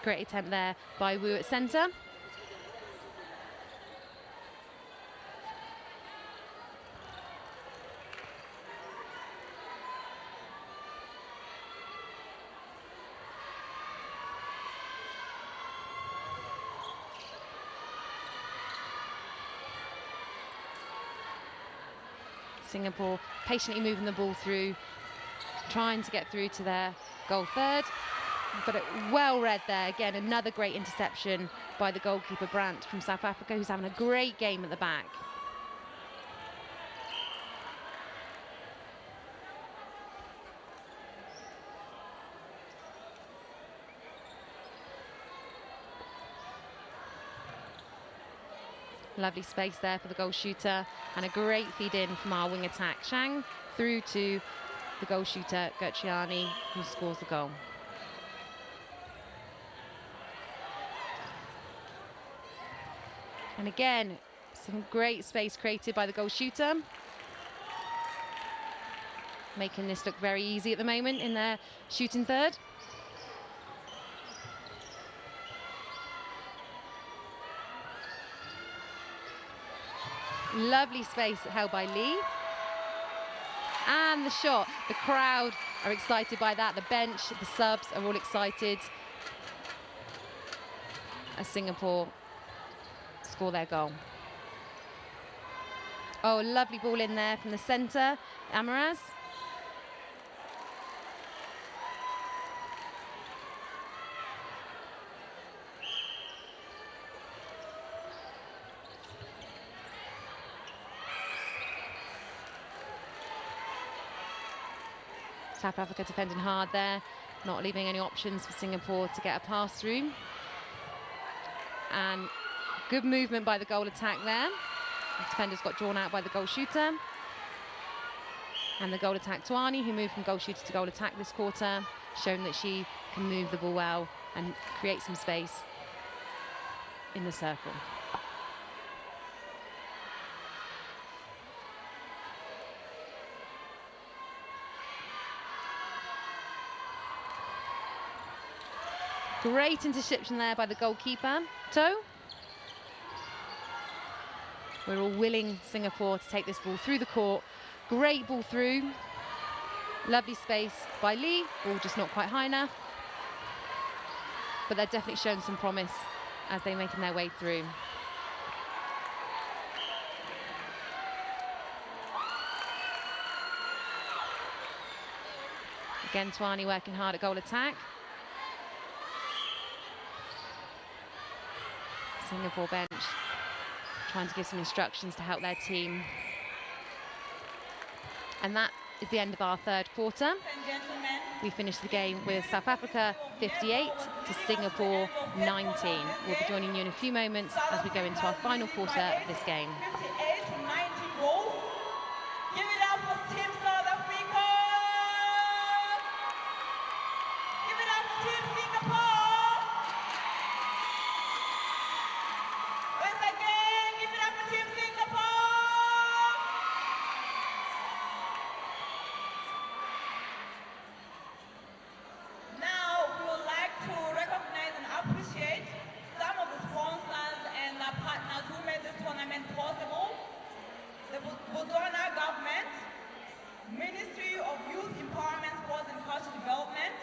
Speaker 4: Great attempt there by Wu at centre. Singapore patiently moving the ball through, trying to get through to their goal third. But it well read there. Again, another great interception by the goalkeeper Brandt from South Africa, who's having a great game at the back. Lovely space there for the goal shooter, and a great feed in from our wing attack, Shang, through to the goal shooter, Gertriani, who scores the goal. And again, some great space created by the goal shooter, making this look very easy at the moment in their shooting third. Lovely space held by Lee. And the shot. The crowd are excited by that. The bench, the subs are all excited as Singapore score their goal. Oh, lovely ball in there from the centre, Amaraz. South Africa defending hard there, not leaving any options for Singapore to get a pass through. And good movement by the goal attack there. The defenders got drawn out by the goal shooter. And the goal attack, Tuani, who moved from goal shooter to goal attack this quarter, shown that she can move the ball well and create some space in the circle. Great interception there by the goalkeeper, To. We're all willing Singapore to take this ball through the court. Great ball through. Lovely space by Lee. Ball just not quite high enough. But they're definitely showing some promise as they're making their way through. Again, Tuani working hard at goal attack. Singapore bench trying to give some instructions to help their team. And that is the end of our third quarter. We finished the game with South Africa 58 to Singapore 19. We'll be joining you in a few moments as we go into our final quarter of this game.
Speaker 2: 58 to 19 goals. Give it up for Team South Africa. Give it up for Team Singapore. Once again, give it up for Team Singapore. Now, we would like to recognize and appreciate some of the sponsors and the partners who made this tournament possible. The Botswana government, Ministry of Youth Empowerment, Sports and Cultural Development,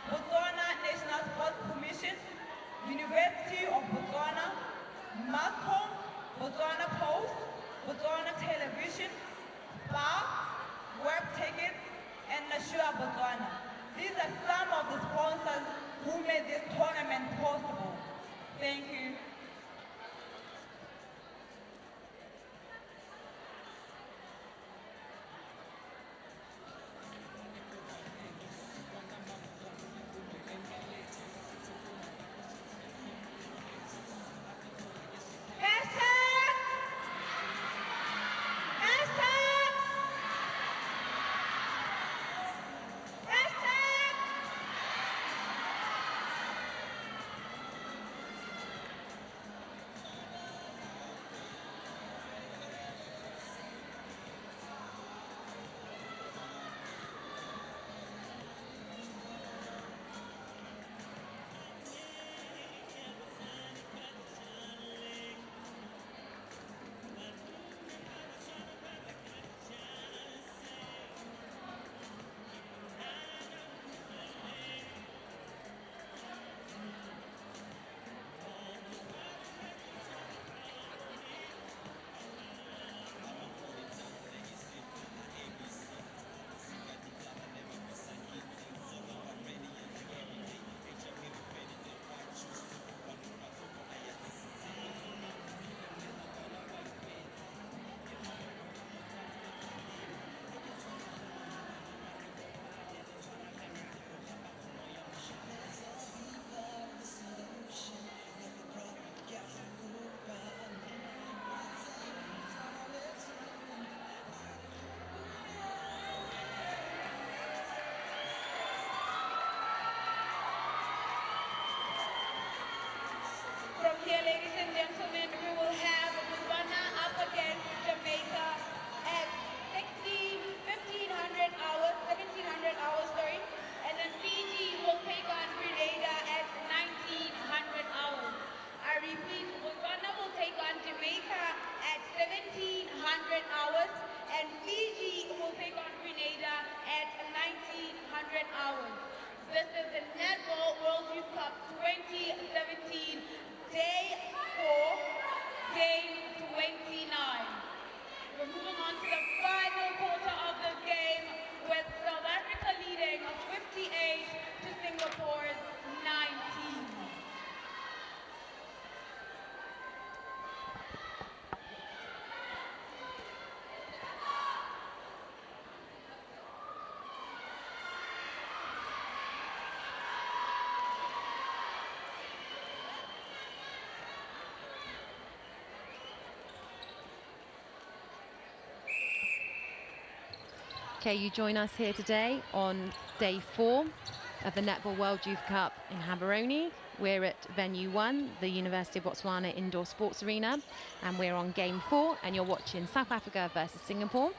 Speaker 2: Botswana National Sports Commission, University of Botswana, Mascom, Botswana Post, Botswana Television, Bar, Web Tickets, and Nashua Botswana. These are some of the sponsors who made this tournament possible. Thank you. hours. This is the Netball World Youth Cup 2017, Day 4, Game 29. We're moving on to the final quarter of the game with South Africa leading 58 to Singapore's 19.
Speaker 4: Okay, you join us here today on day 4 of the Netball World Youth Cup in Gaborone. We're at venue 1, the University of Botswana Indoor Sports Arena, and we're on game 4, and you're watching South Africa versus Singapore.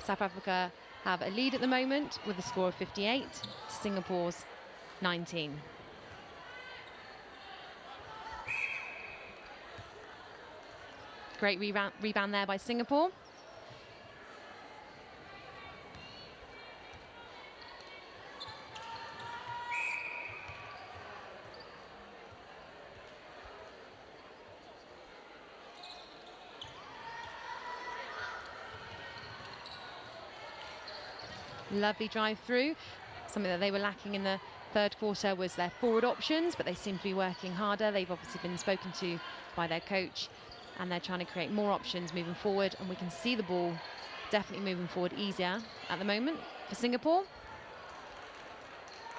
Speaker 4: South Africa have a lead at the moment with a score of 58 to Singapore's 19. Great rebound there by Singapore. Lovely drive through. Something that they were lacking in the third quarter was their forward options, but they seem to be working harder. They've obviously been spoken to by their coach, and they're trying to create more options moving forward, and we can see the ball definitely moving forward easier at the moment for Singapore.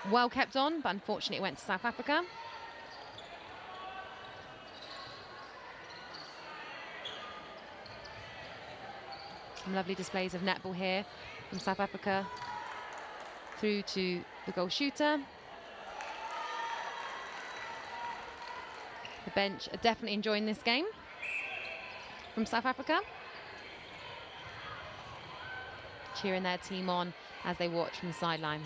Speaker 4: Well kept on, but unfortunately it went to South Africa. Some lovely displays of netball here from South Africa through to the goal shooter. The bench are definitely enjoying this game from South Africa, cheering their team on as they watch from the sideline.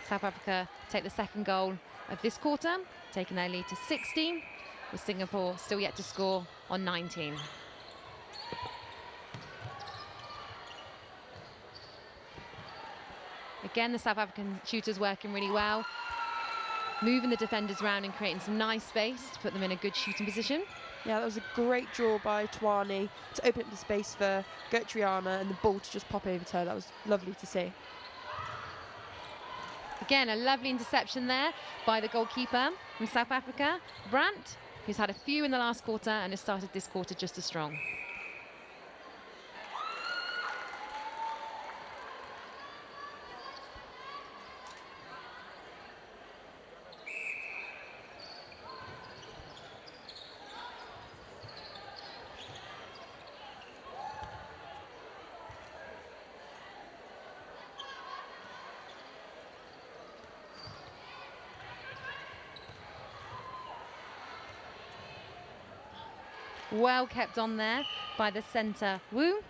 Speaker 4: South Africa take the second goal of this quarter, taking their lead to 60, with Singapore still yet to score on 19. Again, the South African shooters working really well, moving the defenders around and creating some nice space to put them in a good shooting position.
Speaker 5: Yeah, that was a great draw by Twani to open up the space for Gertruiana and the ball to just pop over to her. That was lovely to see.
Speaker 4: Again, a lovely interception there by the goalkeeper from South Africa, Brandt, who's had a few in the last quarter and has started this quarter just as strong. Well kept on there by the centre, Wu.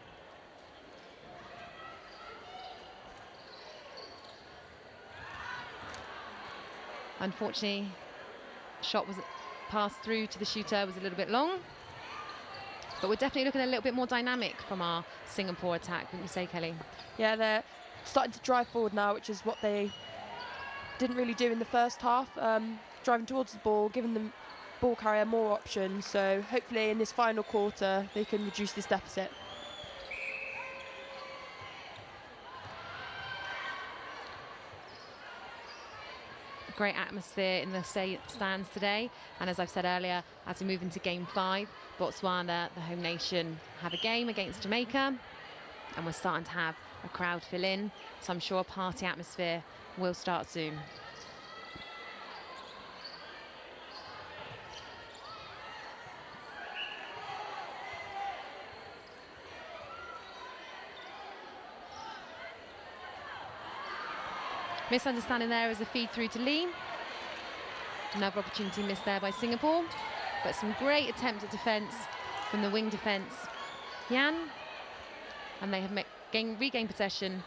Speaker 4: Unfortunately, shot was passed through to the shooter, was a little bit long. But we're definitely looking a little bit more dynamic from our Singapore attack, wouldn't you say, Kelly?
Speaker 5: Yeah, they're starting to drive forward now, which is what they didn't really do in the first half. Driving towards the ball, giving the ball carrier more options. So hopefully in this final quarter, they can reduce this deficit.
Speaker 4: Great atmosphere in the stands today, and as I've said earlier, as we move into game 5, Botswana, the home nation, have a game against Jamaica, and we're starting to have a crowd fill in, so I'm sure a party atmosphere will start soon. Misunderstanding there as a feed through to Lee. Another opportunity missed there by Singapore, but some great attempt at defence from the wing defence, Yan, and they have regained possession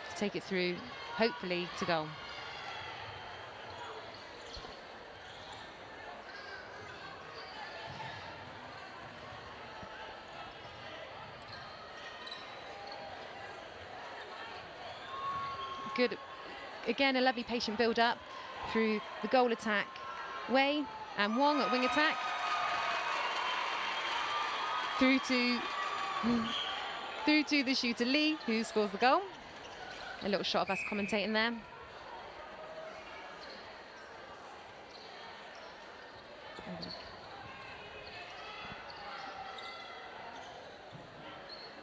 Speaker 4: to take it through, hopefully to goal. good, again, a lovely patient build-up through the goal attack. Wei and Wong at wing attack. Through to the shooter Lee, who scores the goal. A little shot of us commentating there.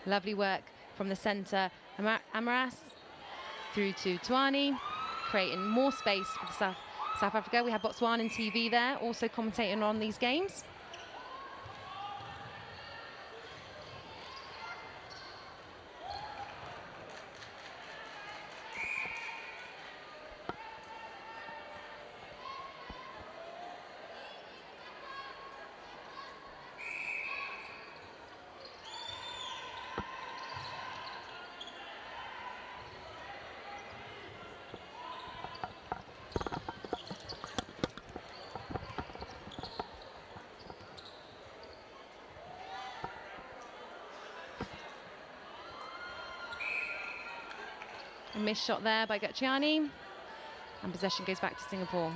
Speaker 4: Lovely work from the centre, Amaras, through to Tuani, creating more space for the South Africa. We have Botswana TV there, also commentating on these games. A missed shot there by Gacciani, and possession goes back to Singapore.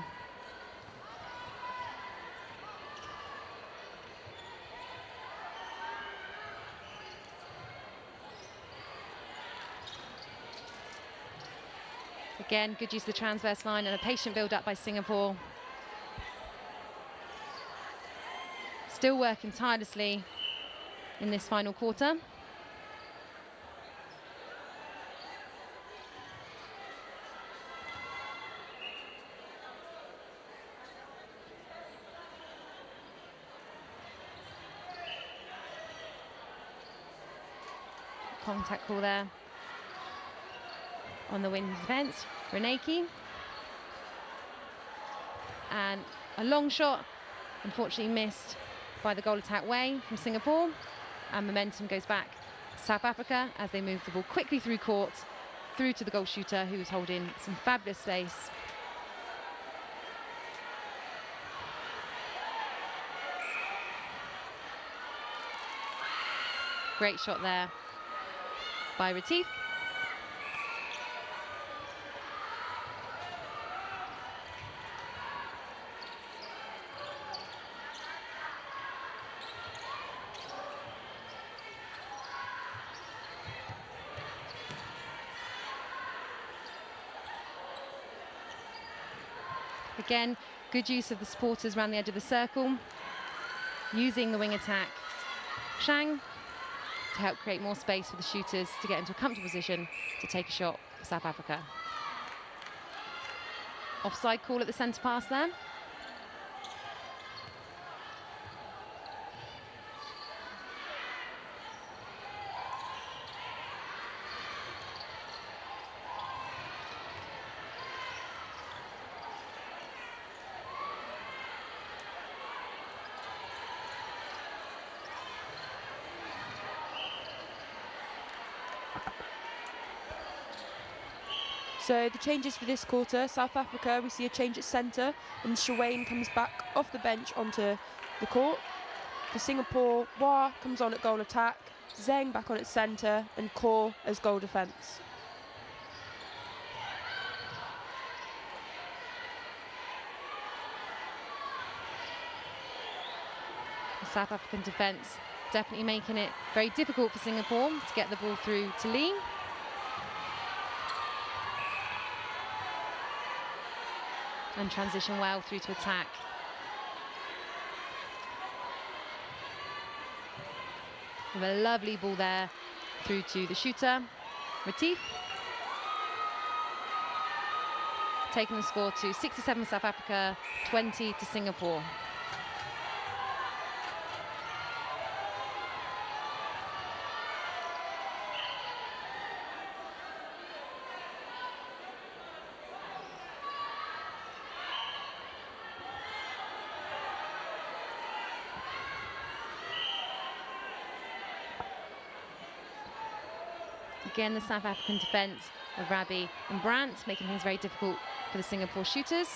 Speaker 4: Again, good use of the transverse line and a patient build-up by Singapore. Still working tirelessly in this final quarter. Contact call there on the wing defence, Reneki. And a long shot, unfortunately missed by the goal attack Wei from Singapore. And momentum goes back to South Africa as they move the ball quickly through court, through to the goal shooter, who was holding some fabulous space. Great shot there by Retief. Again, good use of the supporters around the edge of the circle, using the wing attack Shang to help create more space for the shooters to get into a comfortable position to take a shot for South Africa. Offside call at the centre pass there.
Speaker 5: So the changes for this quarter, South Africa, we see a change at centre, and Shawain comes back off the bench onto the court. For Singapore, Wah comes on at goal attack, Zheng back on at centre, and Kaur as goal defence.
Speaker 4: The South African defence definitely making it very difficult for Singapore to get the ball through to Lee. And transition well through to attack. With a lovely ball there through to the shooter, Retief. Taking the score to 67 South Africa, 20 to Singapore. Again, the South African defence of Rabbi and Brandt, making things very difficult for the Singapore shooters.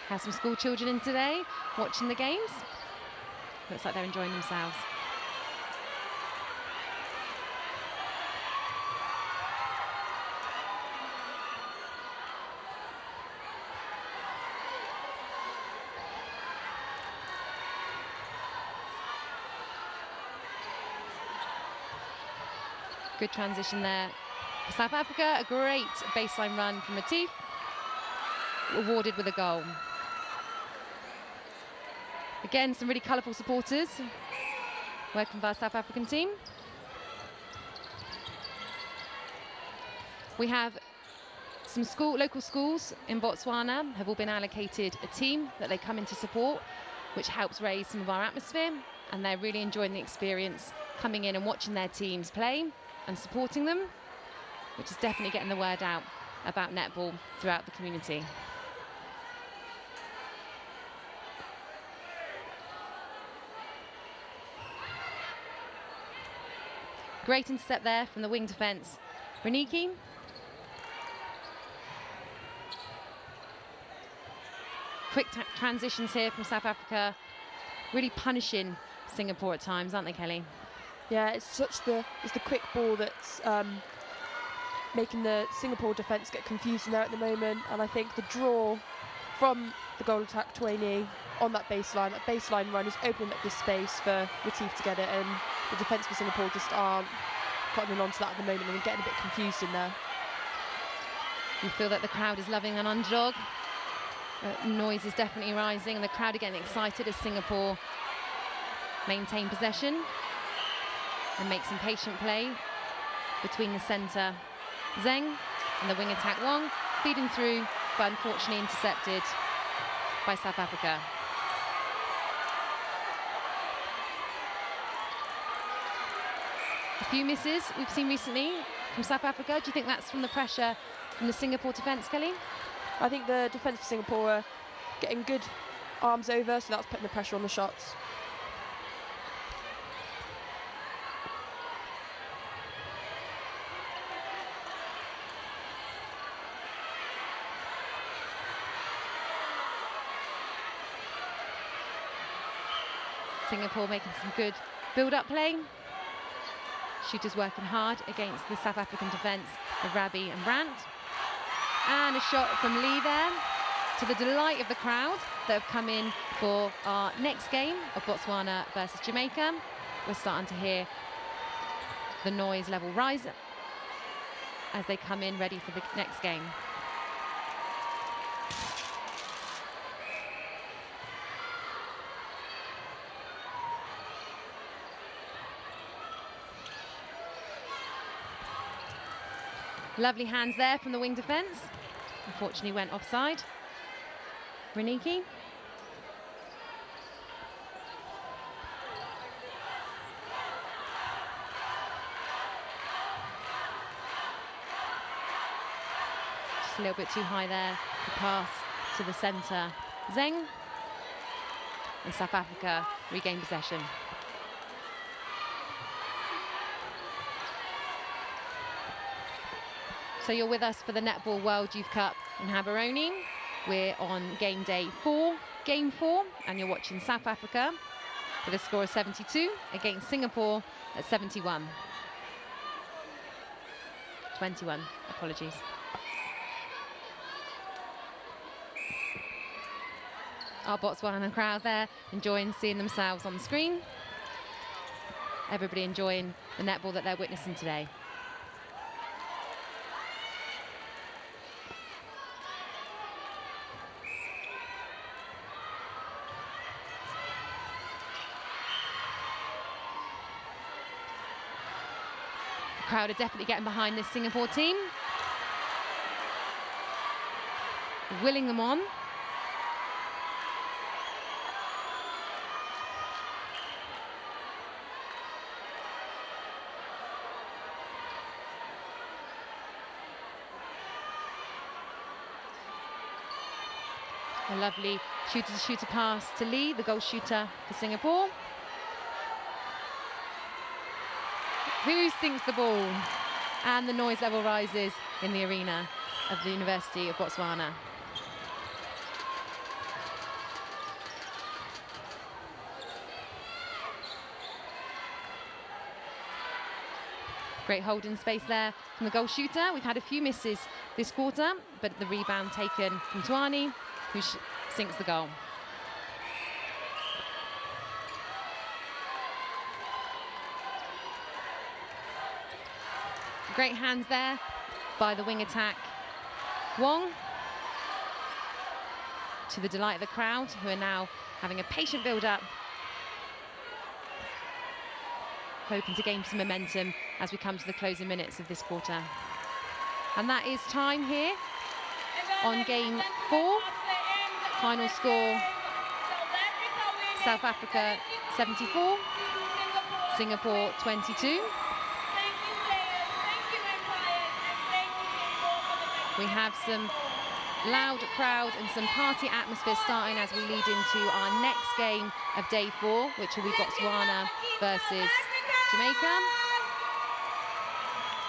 Speaker 4: Have some school children in today watching the games. Looks like they're enjoying themselves. Good transition there for South Africa. A great baseline run from Matif, awarded with a goal. Again, some really colourful supporters working for our South African team. We have some local schools in Botswana have all been allocated a team that they come in to support, which helps raise some of our atmosphere, and they're really enjoying the experience coming in and watching their teams play and supporting them, which is definitely getting the word out about netball throughout the community. Great intercept there from the wing defence, Reniki. Quick transitions here from South Africa, really punishing Singapore at times, aren't they, Kelly?
Speaker 5: Yeah, it's the quick ball that's making the Singapore defence get confused in there at the moment, and I think the draw from the goal attack Twainey on that baseline run is opening up this space for Latif to get it, and the defence for Singapore just aren't cottoning onto that at the moment and getting a bit confused in there.
Speaker 4: You feel that the crowd is loving an underdog. Noise is definitely rising, and the crowd are getting excited as Singapore maintain possession and make some patient play between the centre Zheng and the wing attack Wong, feeding through, but unfortunately intercepted by South Africa. A few misses we've seen recently from South Africa. Do you think that's from the pressure from the Singapore defence, Kelly?
Speaker 5: I think the defence for Singapore are getting good arms over, so that's putting the pressure on the shots.
Speaker 4: Singapore making some good build-up play. Shooters working hard against the South African defence of Rabi and Brandt. And a shot from Lee there, to the delight of the crowd that have come in for our next game of Botswana versus Jamaica. We're starting to hear the noise level rise as they come in ready for the next game. Lovely hands there from the wing defence. Unfortunately went offside. Reniki. Just a little bit too high there. The pass to the centre. Zheng. And South Africa regain possession. So you're with us for the Netball World Youth Cup in Gaborone. We're on game day 4, game 4, and you're watching South Africa with a score of 72 against Singapore at 71. 21, apologies. Our Botswana crowd there enjoying seeing themselves on the screen. Everybody enjoying the netball that they're witnessing today. Crowd are definitely getting behind this Singapore team, willing them on. A lovely shooter-to-shooter pass to Lee, the goal shooter for Singapore. Who sinks the ball? And the noise level rises in the arena of the University of Botswana. Great hold in space there from the goal shooter. We've had a few misses this quarter, but the rebound taken from Tuani, who sinks the goal. Great hands there by the wing attack Wong, to the delight of the crowd, who are now having a patient build-up, hoping to gain some momentum as we come to the closing minutes of this quarter. And that is time here on game 4. Final score, South Africa 74, Singapore 22. We have some loud crowd and some party atmosphere starting as we lead into our next game of day 4, which will be Botswana versus Jamaica.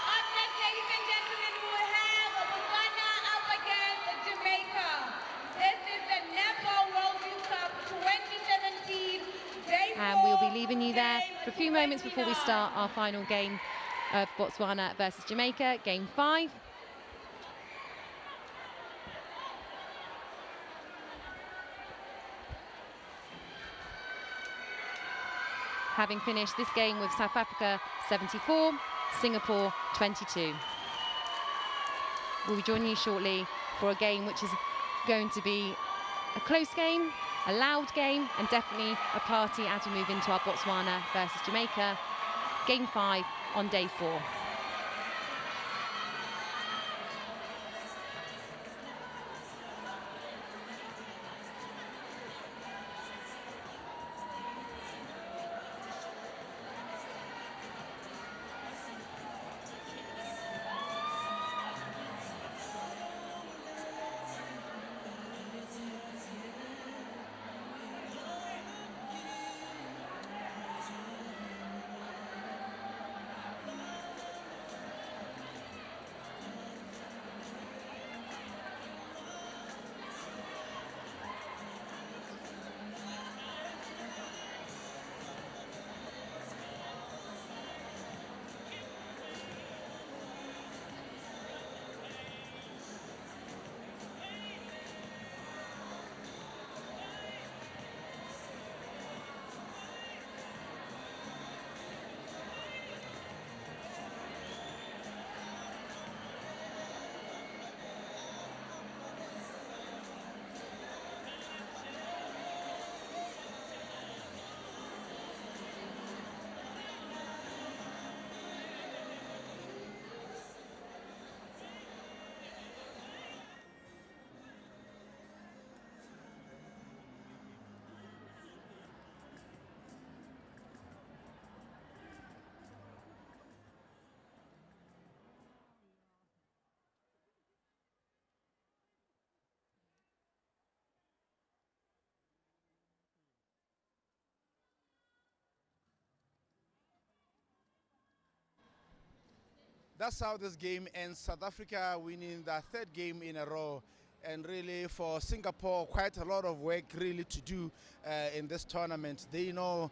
Speaker 2: Up next, ladies and gentlemen, we will have Botswana up against Jamaica. This is the Netball World Youth Cup 2017, day 4.
Speaker 4: And we'll be leaving you there for a few moments before we start our final game of Botswana versus Jamaica, game 5. Having finished this game with South Africa 74, Singapore 22. We'll be joining you shortly for a game which is going to be a close game, a loud game, and definitely a party as we move into our Botswana versus Jamaica, game 5 on day 4.
Speaker 6: That's how this game ends. South Africa winning their 3rd game in a row. And really for Singapore, quite a lot of work really to do in this tournament. They know